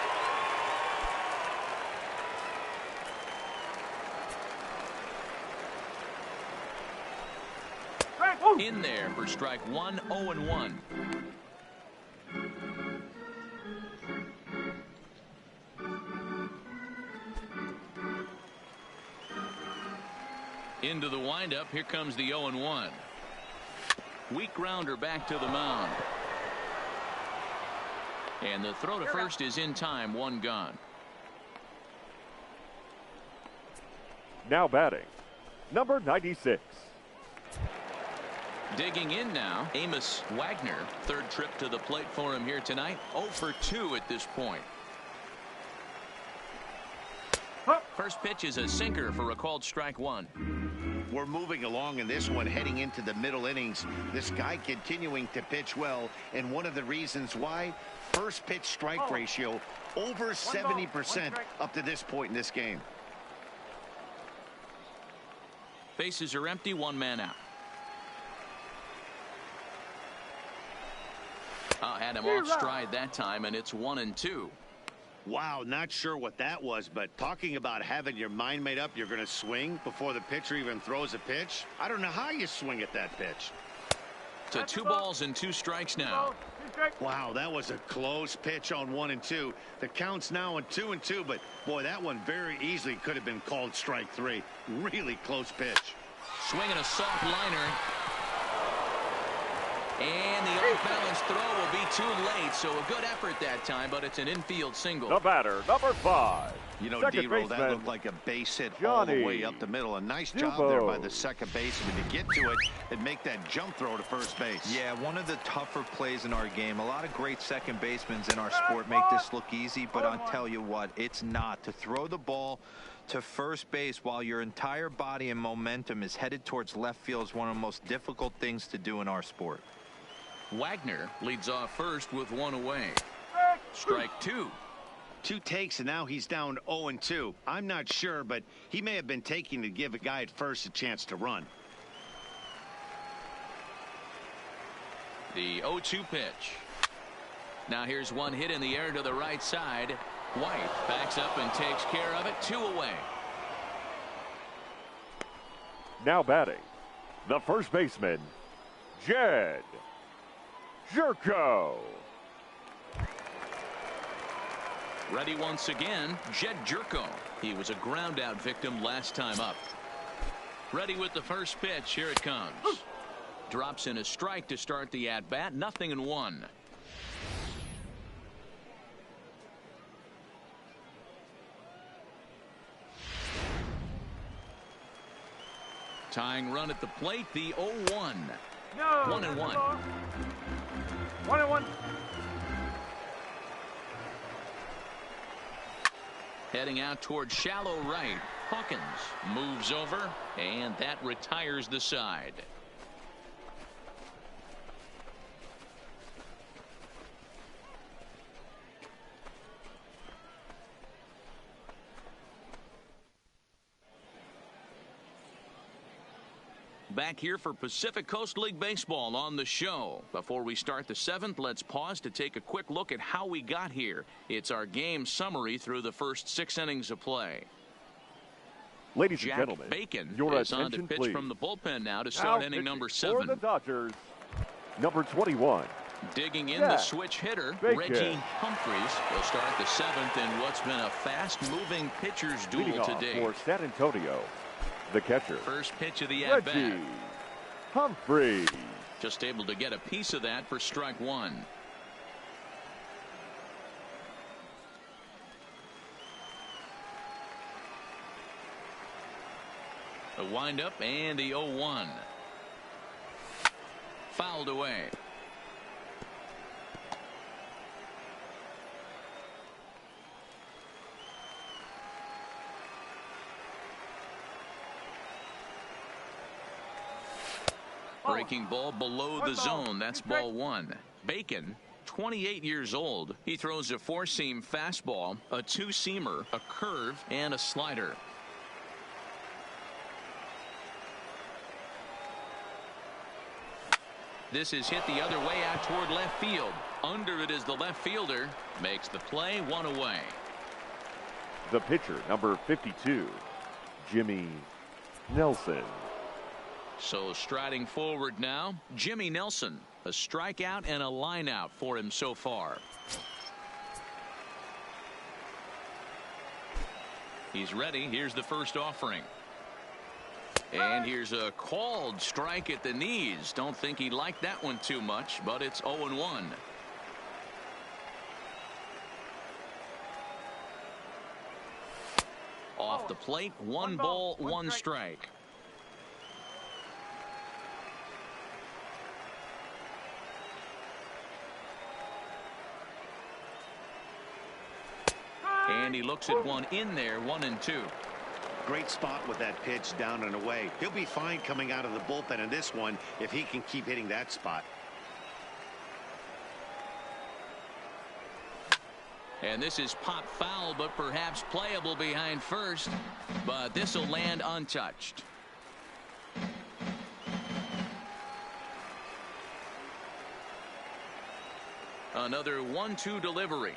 In there for strike 1, 0-1. Into the windup. Here comes the 0-1. Weak grounder back to the mound. And the throw to first is in time. 1 gone. Now batting, number 96. Digging in now, Amos Wagner. 3rd trip to the plate for him here tonight. 0 for 2 at this point. First pitch is a sinker for a called strike 1. We're moving along in this one, heading into the middle innings. This guy continuing to pitch well, and one of the reasons why, first pitch strike ratio over 70% up to this point in this game. Bases are empty, 1 man out. Had him off stride that time, and it's 1-2. Wow, not sure what that was, but talking about having your mind made up you're going to swing before the pitcher even throws a pitch. I don't know how you swing at that pitch. To 2 balls and 2 strikes now. Wow, that was a close pitch on 1-2. The count's now on 2-2, but boy, that one very easily could have been called strike 3. Really close pitch. Swinging a soft liner. And the off-balance throw will be too late, so a good effort that time, but it's an infield single. The batter, number 5. You know, second D-Roll, that baseman, looked like a base hit all Johnny the way up the middle. A nice job there by the second baseman to get to it and make that jump throw to first base. Yeah, one of the tougher plays in our game. A lot of great second basemen in our sport make this look easy, but I'll tell you what, it's not. To throw the ball to first base while your entire body and momentum is headed towards left field is one of the most difficult things to do in our sport. Wagner leads off first with 1 away. Strike 2. 2 takes, and now he's down 0-2. I'm not sure, but he may have been taking to give a guy at first a chance to run. The 0-2 pitch. Now here's one hit in the air to the right side. White backs up and takes care of it. 2 away. Now batting, the first baseman, Jed Jerko. Ready once again, Jed Jerko. He was a ground out victim last time up. Ready with the first pitch. Here it comes. Drops in a strike to start the at-bat. 0-1. Tying run at the plate, the 0-1. No. 1-1. 1-1. Heading out toward shallow right. Hawkins moves over, and that retires the side. Back here for Pacific Coast League Baseball on the show. Before we start the 7th, let's pause to take a quick look at how we got here. It's our game summary through the first 6 innings of play. Ladies Jack and gentlemen, Bacon your is on to attention, pitch please. from the bullpen now to start Now inning number pitching for 7. the Dodgers, number 21, Digging in Yeah. the switch hitter, Baker. Reggie Humphreys will start the 7th in what's been a fast-moving pitcher's Leading duel off today. for San Antonio, the catcher, First pitch of the at-bat. Reggie Humphreys. Just able to get a piece of that for strike 1. A windup and the 0-1. Fouled away. Breaking ball below the zone. That's ball 1. Bacon, 28 years old. He throws a 4-seam fastball, a 2-seamer, a curve, and a slider. This is hit the other way out toward left field. Under it is the left fielder. Makes the play, 1 away. The pitcher, number 52, Jimmy Nelson. So striding forward now, Jimmy Nelson. A strikeout and a line out for him so far. He's ready. Here's the first offering. And here's a called strike at the knees. Don't think he liked that one too much, but it's 0-1. Off the plate, one ball, one strike. And he looks at one in there, 1-2. Great spot with that pitch down and away. He'll be fine coming out of the bullpen in this one if he can keep hitting that spot. And this is pop foul, but perhaps playable behind first. But this will land untouched. Another 1-2 delivery.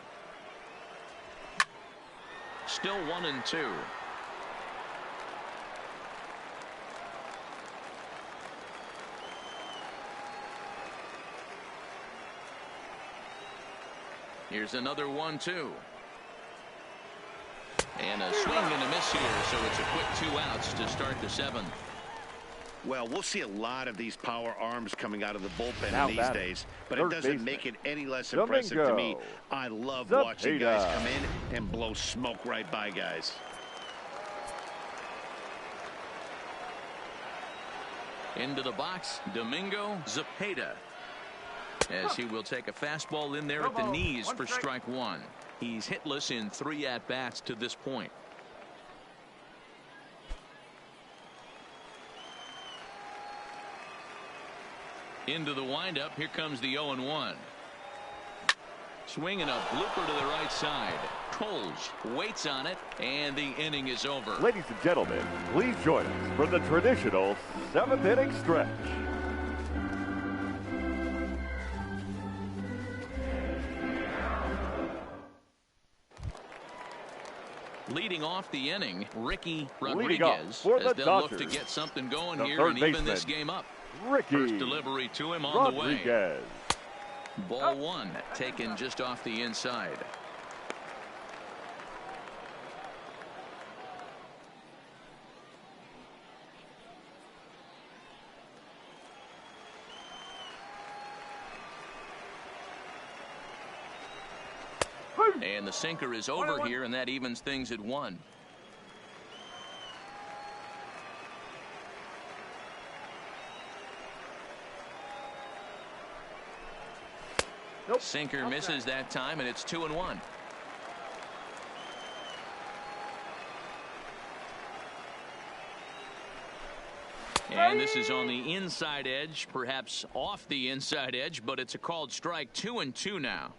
Still 1-2. Here's another 1-2. And a swing and a miss here, so it's a quick 2 outs to start the 7th. Well, we'll see a lot of these power arms coming out of the bullpen Now in these days, but it doesn't make it any less impressive to me. I love watching guys come in and blow smoke right by guys. Into the box, Domingo Zepeda, as he will take a fastball in there at the knees for strike 1. He's hitless in 3 at-bats to this point. Into the windup. Here comes the 0-1. Swinging a blooper to the right side. Coles waits on it, and the inning is over. Ladies and gentlemen, please join us for the traditional 7th inning stretch. Leading off the inning, Ricky Rodriguez, for the as they'll Dodgers, look to get something going the here third and even baseman, this game up. Ricky First delivery to him on the way. Rodriguez. Ball 1 taken just off the inside. And the sinker is over here, and that evens things at 1. Nope. Sinker misses that time, and it's 2-1. And this is on the inside edge, perhaps off the inside edge, but it's a called strike. 2-2 now.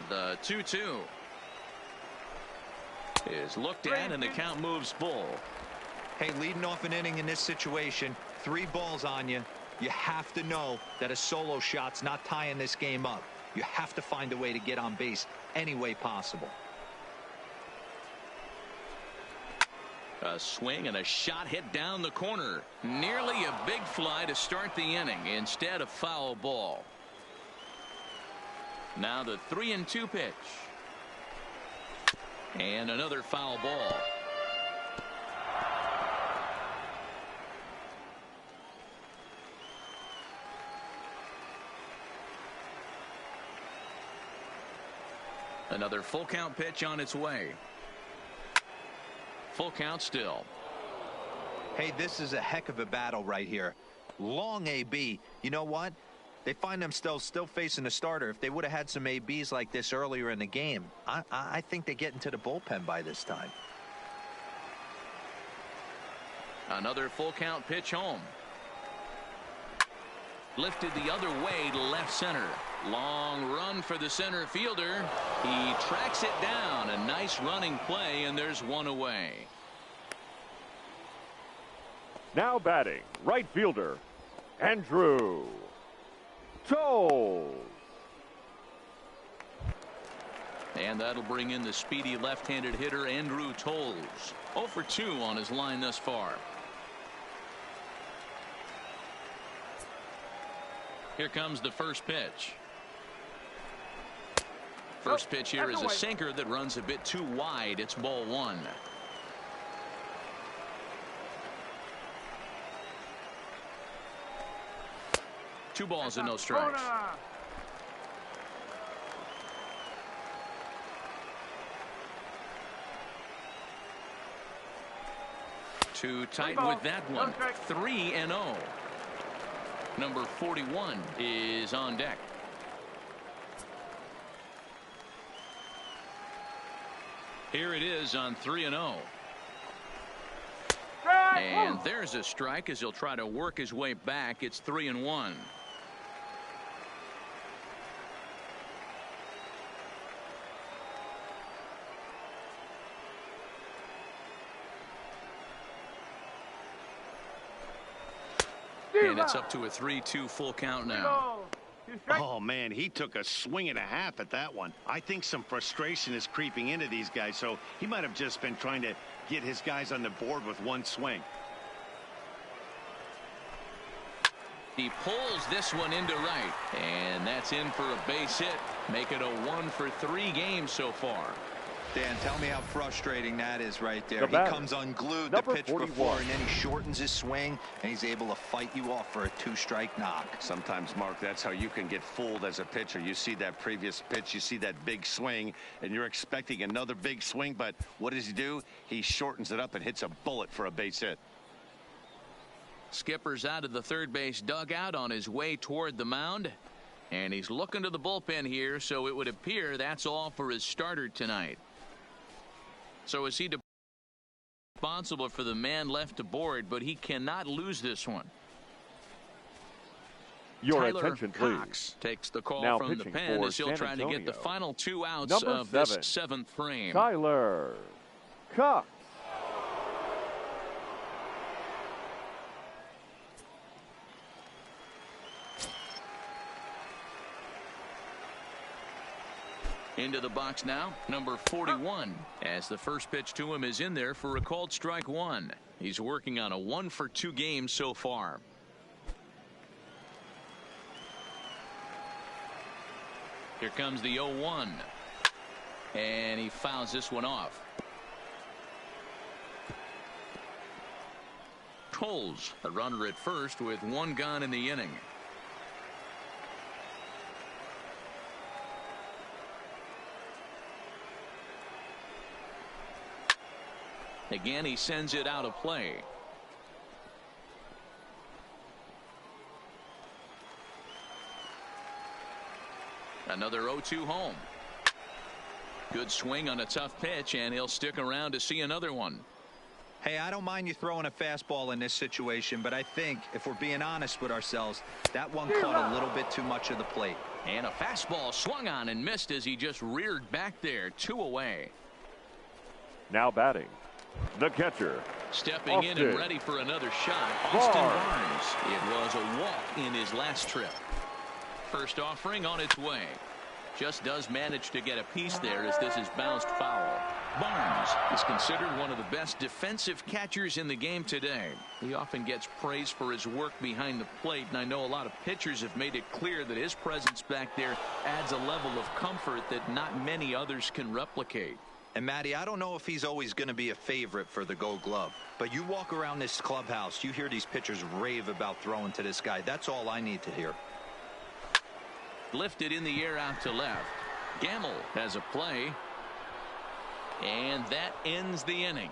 The 2-2 is looked at, and the count moves full. Hey, leading off an inning in this situation, 3 balls on you. You have to know that a solo shot's not tying this game up. You have to find a way to get on base any way possible. A swing and a shot hit down the corner. Nearly a big fly to start the inning. Instead, a foul ball. Now the 3-2 pitch. And another foul ball. Another full count pitch on its way. Full count still. Hey, this is a heck of a battle right here. Long AB. You know what? They find themselves still facing a starter. If they would have had some ABs like this earlier in the game, I think they get into the bullpen by this time. Another full count pitch home. Lifted the other way to left center. Long run for the center fielder. He tracks it down. A nice running play, and there's one away. Now batting, right fielder, Andrew Toles. And that'll bring in the speedy left-handed hitter Andrew Toles. 0 for 2 on his line thus far. Here comes the first pitch. First pitch here is a sinker that runs a bit too wide. It's ball 1. Two balls and no strikes. Too tight with that one. 3-0. Number 41 is on deck. Here it is on 3-0. And there's a strike as he'll try to work his way back. It's 3-1. And it's up to a 3-2 full count now. Oh, man, he took a swing and a half at that one. I think some frustration is creeping into these guys, so he might have just been trying to get his guys on the board with one swing. He pulls this one into right, and that's in for a base hit. Make it a 1 for 3 games so far. Dan, tell me how frustrating that is right there. He batter, comes unglued the pitch 41. before, and then he shortens his swing, and he's able to fight you off for a 2-strike knock. Sometimes, Mark, that's how you can get fooled as a pitcher. You see that previous pitch, you see that big swing, and you're expecting another big swing, but what does he do? He shortens it up and hits a bullet for a base hit. Skipper's out of the third base dugout on his way toward the mound, and he's looking to the bullpen here, so it would appear that's all for his starter tonight. So is he responsible for the man left aboard, but he cannot lose this one. Your Tyler attention, Cox please. takes the call Now from the pitching pen for as he'll San try to get the Antonio. final 2 outs Number of this 7, 7th frame. Tyler Cox. Into the box now, number 41, as the first pitch to him is in there for a called strike 1. He's working on a 1 for 2 games so far. Here comes the 0-1, and he fouls this one off. Toles, a runner at first with 1 gone in the inning. Again, he sends it out of play. Another 0-2 home. Good swing on a tough pitch, and he'll stick around to see another one. Hey, I don't mind you throwing a fastball in this situation, but I think if we're being honest with ourselves, that one caught a little bit too much of the plate. And a fastball swung on and missed as he just reared back there. 2 away. Now batting, the catcher. Stepping in and ready for another shot, Austin Barnes. It was a walk in his last trip. First offering on its way. just does manage to get a piece there as this is bounced foul. Barnes is considered one of the best defensive catchers in the game today. He often gets praise for his work behind the plate, and I know a lot of pitchers have made it clear that his presence back there adds a level of comfort that not many others can replicate. And Matty, I don't know if he's always going to be a favorite for the Gold Glove, but you walk around this clubhouse, you hear these pitchers rave about throwing to this guy. That's all I need to hear. Lifted in the air out to left. Gamble has a play. And that ends the inning.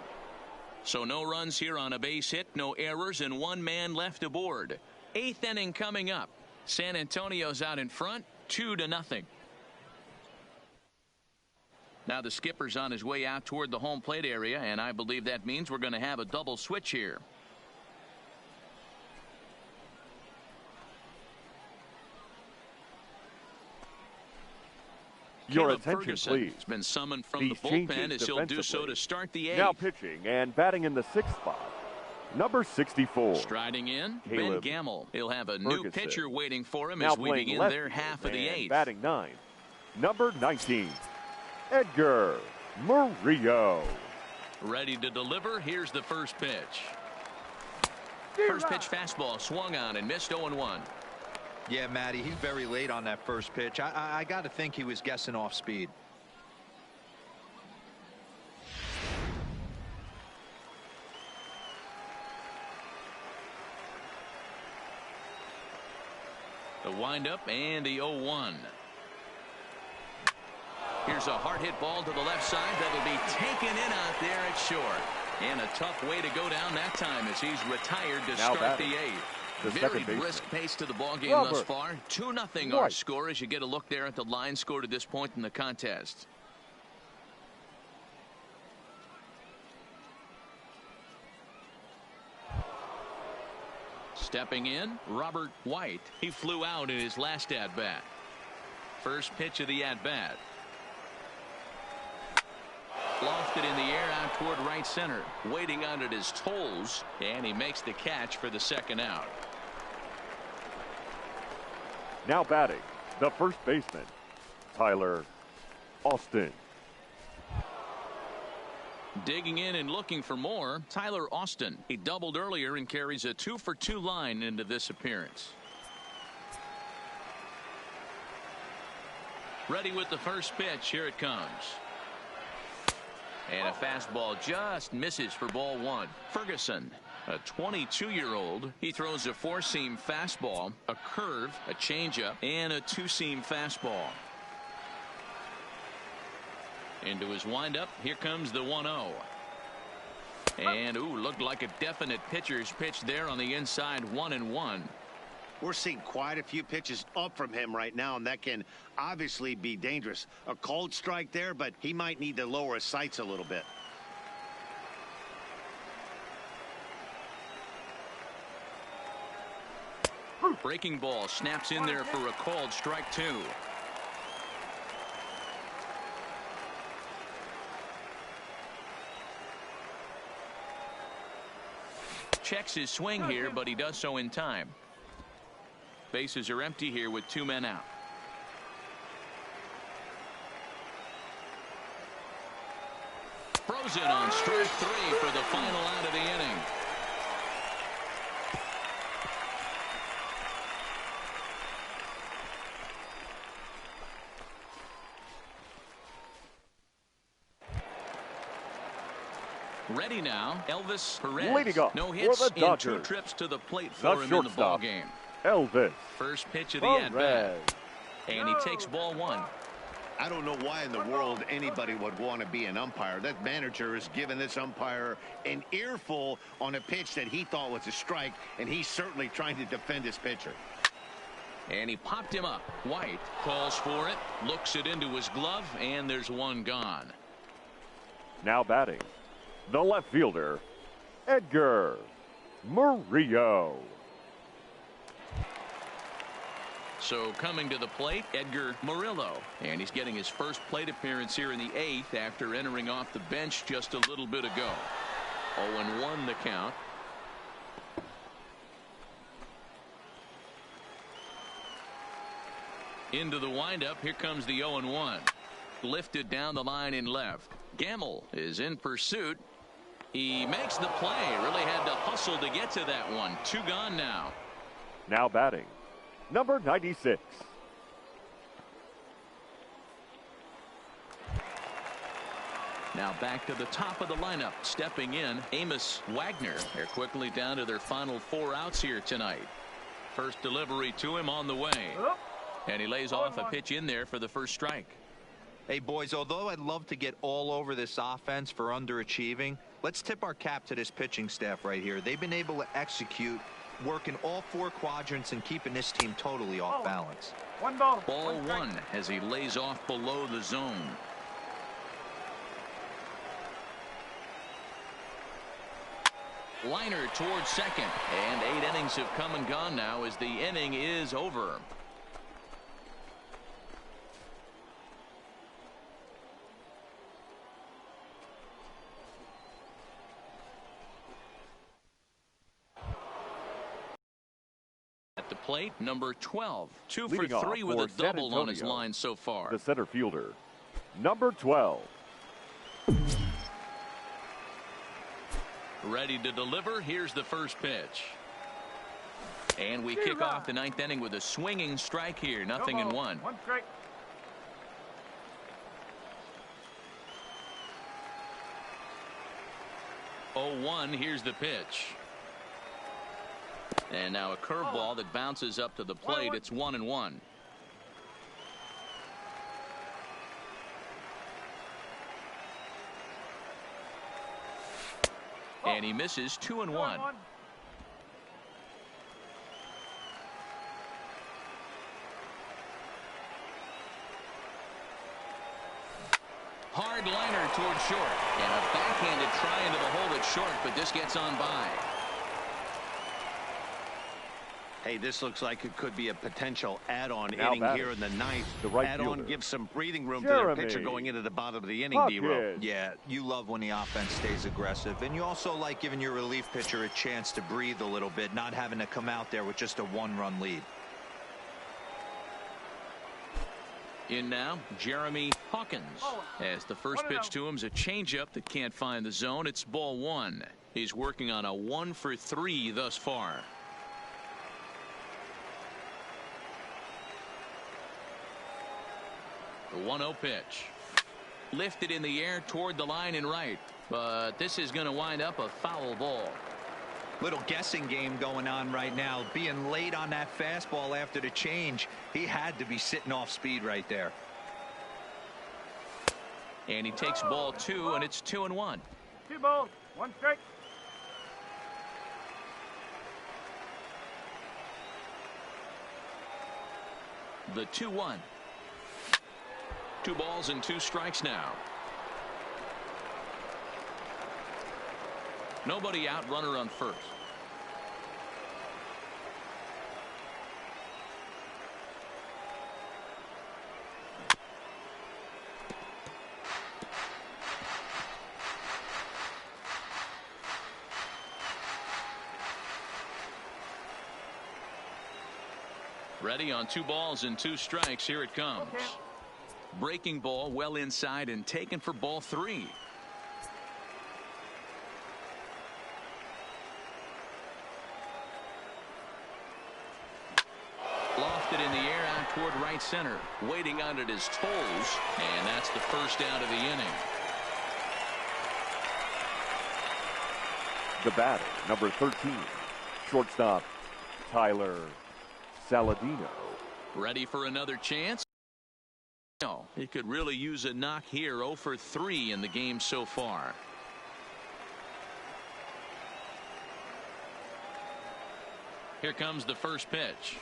So no runs here on a base hit, no errors, and one man left aboard. 8th inning coming up. San Antonio's out in front, 2-0. Now the skipper's on his way out toward the home plate area, and I believe that means we're going to have a double switch here. Your Caleb attention, Ferguson please. has been summoned from These the bullpen changes as he'll do so defensively. to start the 8th. Now pitching and batting in the 6th spot, number 64. Striding in, Caleb Ben Gamble. He'll have a new Ferguson. pitcher waiting for him Now as we playing begin left their field half of the and 8th. batting 9, number 19, Edgar Murillo. Ready to deliver. Here's the first pitch. First pitch fastball swung on and missed 0-1. Yeah, Matty, he's very late on that first pitch. I got to think he was guessing off speed. The windup and the 0-1. Here's a hard hit ball to the left side that'll be taken in out there at short. And a tough way to go down that time as he's retired to Now start batting, the 8th. the Very second baseman, brisk pace to the ball game Robert thus far. 2-0 our White. score as you get a look there at the line score to this point in the contest. Stepping in, Robert White. He flew out in his last at-bat. First pitch of the at-bat. Lofted in the air out toward right center. Waiting on it his toes, and he makes the catch for the second out. Now batting, the first baseman, Tyler Austin. Digging in and looking for more, Tyler Austin. He doubled earlier and carries a 2-for-2 line into this appearance. Ready with the first pitch. Here it comes. And a fastball just misses for ball 1. Ferguson, a 22-year-old. He throws a 4-seam fastball, a curve, a changeup, and a 2-seam fastball. Into his windup. Here comes the 1-0. And, looked like a definite pitcher's pitch there on the inside, 1-1. We're seeing quite a few pitches up from him right now, and that can obviously be dangerous. A cold strike there, but he might need to lower his sights a little bit. Breaking ball snaps in there for a called strike 2. Checks his swing here, but he does so in time. Bases are empty here with 2 men out. Frozen on strike 3 for the final out of the inning. Ready now, Elvis Perez. Leading off no for hits the in 2 Dodgers, trips to the plate the for him in the ball shortstop, game. Elvis First pitch of the Perez. at-bat. And he takes ball 1. I don't know why in the world anybody would want to be an umpire. That manager has given this umpire an earful on a pitch that he thought was a strike, and he's certainly trying to defend his pitcher. And he popped him up. White calls for it, looks it into his glove, and there's one gone. Now batting, the left fielder, Edgar Murillo. So coming to the plate, Edgar Murillo. And he's getting his first plate appearance here in the 8th after entering off the bench just a little bit ago. 0-1 the count. Into the windup. Here comes the 0-1. Lifted down the line in left. Gamble is in pursuit. He makes the play. Really had to hustle to get to that one. 2 gone now. Now batting, number 96. Now back to the top of the lineup. Stepping in, Amos Wagner. They're quickly down to their final 4 outs here tonight. First delivery to him on the way. And he lays off a pitch in there for the first strike. Hey, boys, although I'd love to get all over this offense for underachieving, let's tip our cap to this pitching staff right here. They've been able to execute, working all 4 quadrants and keeping this team totally off balance. Ball 1 as he lays off below the zone. Liner towards second, and 8 innings have come and gone now as the inning is over. At the plate, number 12, 2 for 3 with a double on his line so far. The center fielder, number 12. Ready to deliver. Here's the first pitch. And we kick off the 9th inning with a swinging strike here. 0-1. 1 strike. Oh, 1. Here's the pitch. And now a curveball that bounces up to the plate. It's 1-1. And he misses. 2-1. Hard liner towards short. And a backhanded try into the hole at short, but this gets on by. Hey, this looks like it could be a potential add-on Now inning here in the 9th. The right add-on fielder, gives some breathing room to Jeremy their pitcher going into the bottom of the inning, D-Row. Hawkins. Yeah, you love when the offense stays aggressive, and you also like giving your relief pitcher a chance to breathe a little bit, not having to come out there with just a 1-run lead. In now, Jeremy Hawkins. As the first pitch to him is a changeup that can't find the zone. It's ball 1. He's working on a 1 for 3 thus far. The 1-0 pitch. Lifted in the air toward the line and right. But this is going to wind up a foul ball. Little guessing game going on right now. Being late on that fastball after the change. He had to be sitting off speed right there. And he takes ball 2, and it's 2-1. 2 balls, 1 strike. The 2-1. 2 balls and 2 strikes now. Nobody out, runner on first. Ready on 2 balls and 2 strikes. Here it comes. Okay. Breaking ball well inside and taken for ball 3. Lofted in the air out toward right center. Waiting on it his toes. And that's the first out of the inning. The batter, number 13, shortstop, Tyler Saladino. Ready for another chance? No, he could really use a knock here. 0 for 3 in the game so far. Here comes the first pitch.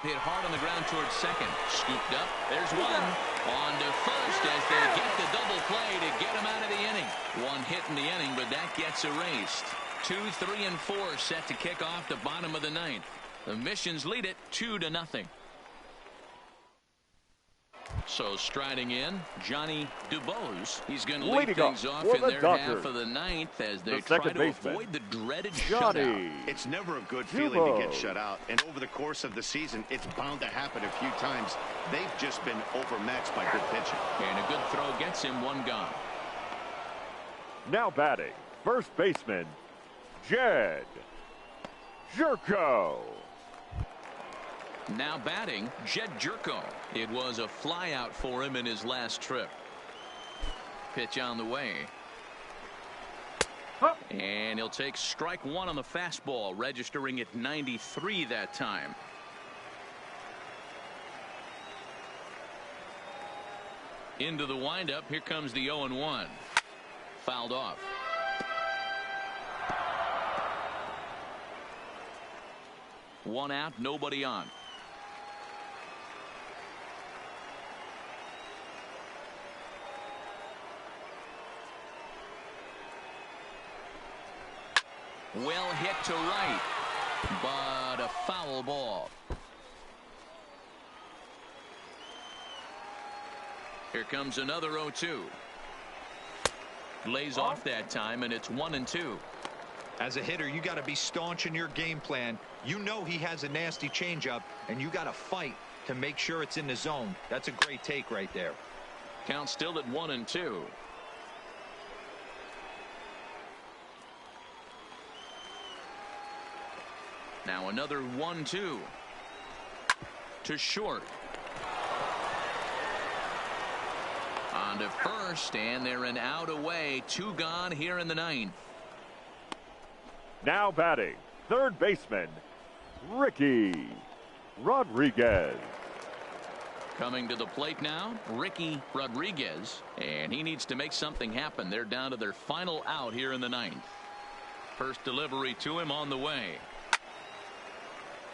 Hit hard on the ground towards second. Scooped up. There's one. On to first as they get the double play to get him out of the inning. 1 hit in the inning, but that gets erased. 2, 3, and 4 set to kick off the bottom of the 9th. The Missions lead it 2-0. So striding in, Johnny Dubose. He's going to Leading lead things off for in the their Dodgers, half of the ninth as they the try second to baseman, avoid the dreaded Johnny shutout. It's never a good feeling to get shut out, and over the course of the season, it's bound to happen a few times. They've just been overmatched by good pitching. And a good throw gets him one gone. Now batting, first baseman, Jed Jerko. Now batting, Jed Jerko. It was a flyout for him in his last trip. Pitch on the way. And he'll take strike one on the fastball, registering at 93 that time. Into the windup. Here comes the 0-1. Fouled off. One out, nobody on. Well hit to right, but a foul ball. Here comes another 0-2. Lays off that time, and it's 1-2. As a hitter, you got to be staunch in your game plan. You know he has a nasty changeup, and you got to fight to make sure it's in the zone. That's a great take right there. Count still at 1-2. Now another 1-2 to short. On to first, and they're an out away. Two gone here in the ninth. Now batting, third baseman, Ricky Rodriguez. Coming to the plate now, Ricky Rodriguez, and he needs to make something happen. They're down to their final out here in the ninth. First delivery to him on the way.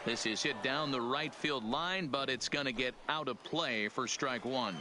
This is hit down the right field line, but it's going to get out of play for strike one.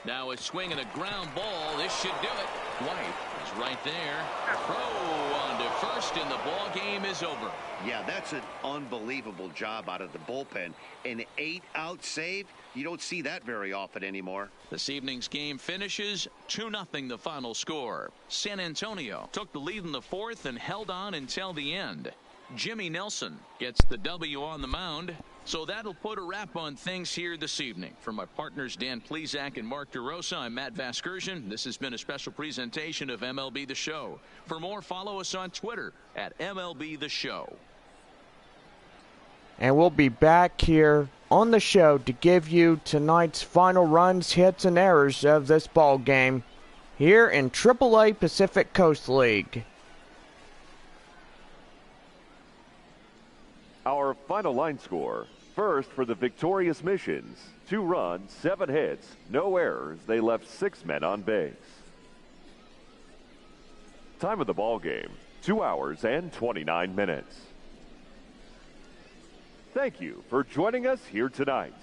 Now a swing and a ground ball. This should do it. White is right there. Throw on to first, and the ball game is over. Yeah, that's an unbelievable job out of the bullpen. An 8-out save, you don't see that very often anymore. This evening's game finishes 2-0 the final score. San Antonio took the lead in the fourth and held on until the end. Jimmy Nelson gets the W on the mound. So that'll put a wrap on things here this evening. For my partners Dan Plezak and Mark DeRosa, I'm Matt Vasgersian. This has been a special presentation of MLB The Show. For more, follow us on Twitter at MLB The Show. And we'll be back here on the show to give you tonight's final runs, hits, and errors of this ball game here in AAA Pacific Coast League. Our final line score. First for the victorious Missions. 2 runs, 7 hits, no errors. They left 6 men on base. Time of the ball game, 2 hours and 29 minutes. Thank you for joining us here tonight.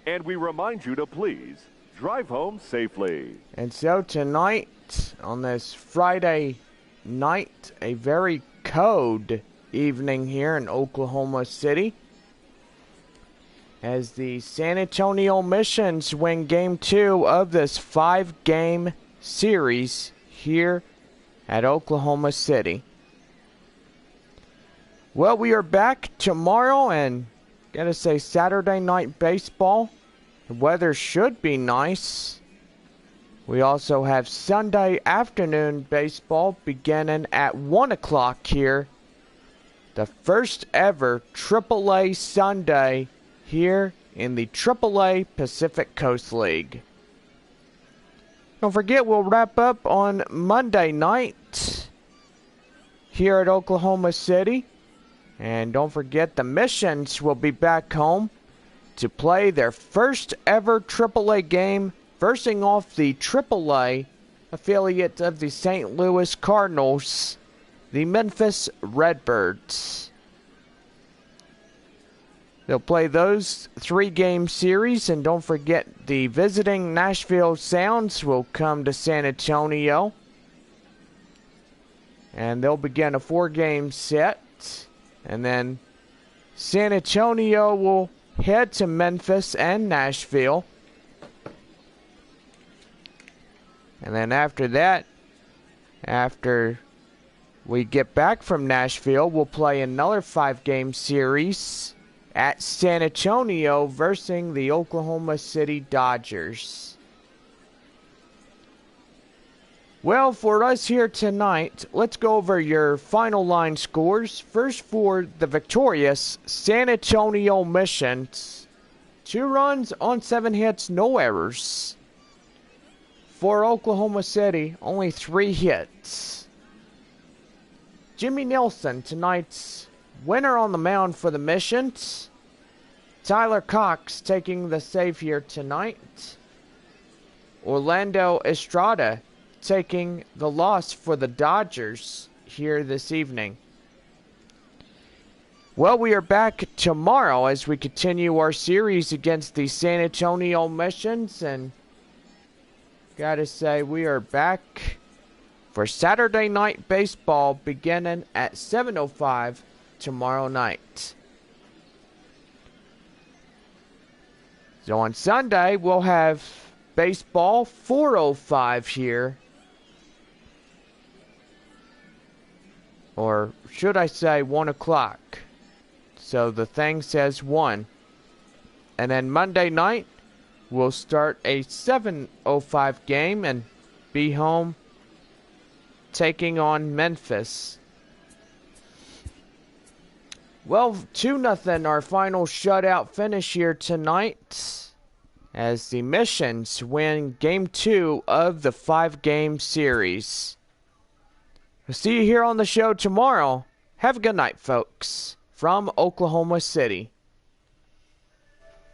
And we remind you to please drive home safely. And so tonight, on this Friday night, a very cold evening here in Oklahoma City, as the San Antonio Missions win Game 2 of this 5-game series here at Oklahoma City. Well, we are back tomorrow, and gotta say, Saturday night baseball. The weather should be nice. We also have Sunday afternoon baseball beginning at 1 o'clock here. The first ever AAA Sunday here in the AAA Pacific Coast League. Don't forget, we'll wrap up on Monday night here at Oklahoma City. And don't forget, the Missions will be back home to play their first ever AAA game, versing off the AAA affiliate of the St. Louis Cardinals, the Memphis Redbirds. They'll play those 3-game series, and don't forget the visiting Nashville Sounds will come to San Antonio. And they'll begin a 4-game set, and then San Antonio will head to Memphis and Nashville. And then after that, after we get back from Nashville, we'll play another 5-game series at San Antonio versus the Oklahoma City Dodgers. Well, for us here tonight, let's go over your final line scores. First, for the victorious San Antonio Missions, 2 runs on 7 hits, no errors. For Oklahoma City, only 3 hits. Jimmy Nelson, tonight's winner on the mound for the Missions. Tyler Cox taking the save here tonight. Orlando Estrada taking the loss for the Dodgers here this evening. Well, we are back tomorrow as we continue our series against the San Antonio Missions, and gotta say, we are back for Saturday Night Baseball beginning at 7:05 tomorrow night. So on Sunday, we'll have baseball 4:05 here. Or should I say 1 o'clock? So the thing says 1. And then Monday night, we'll start a 7:05 game and be home taking on Memphis. Well, 2-0 our final shutout finish here tonight as the Missions win Game 2 of the 5-game series. We'll see you here on the show tomorrow. Have a good night, folks, from Oklahoma City.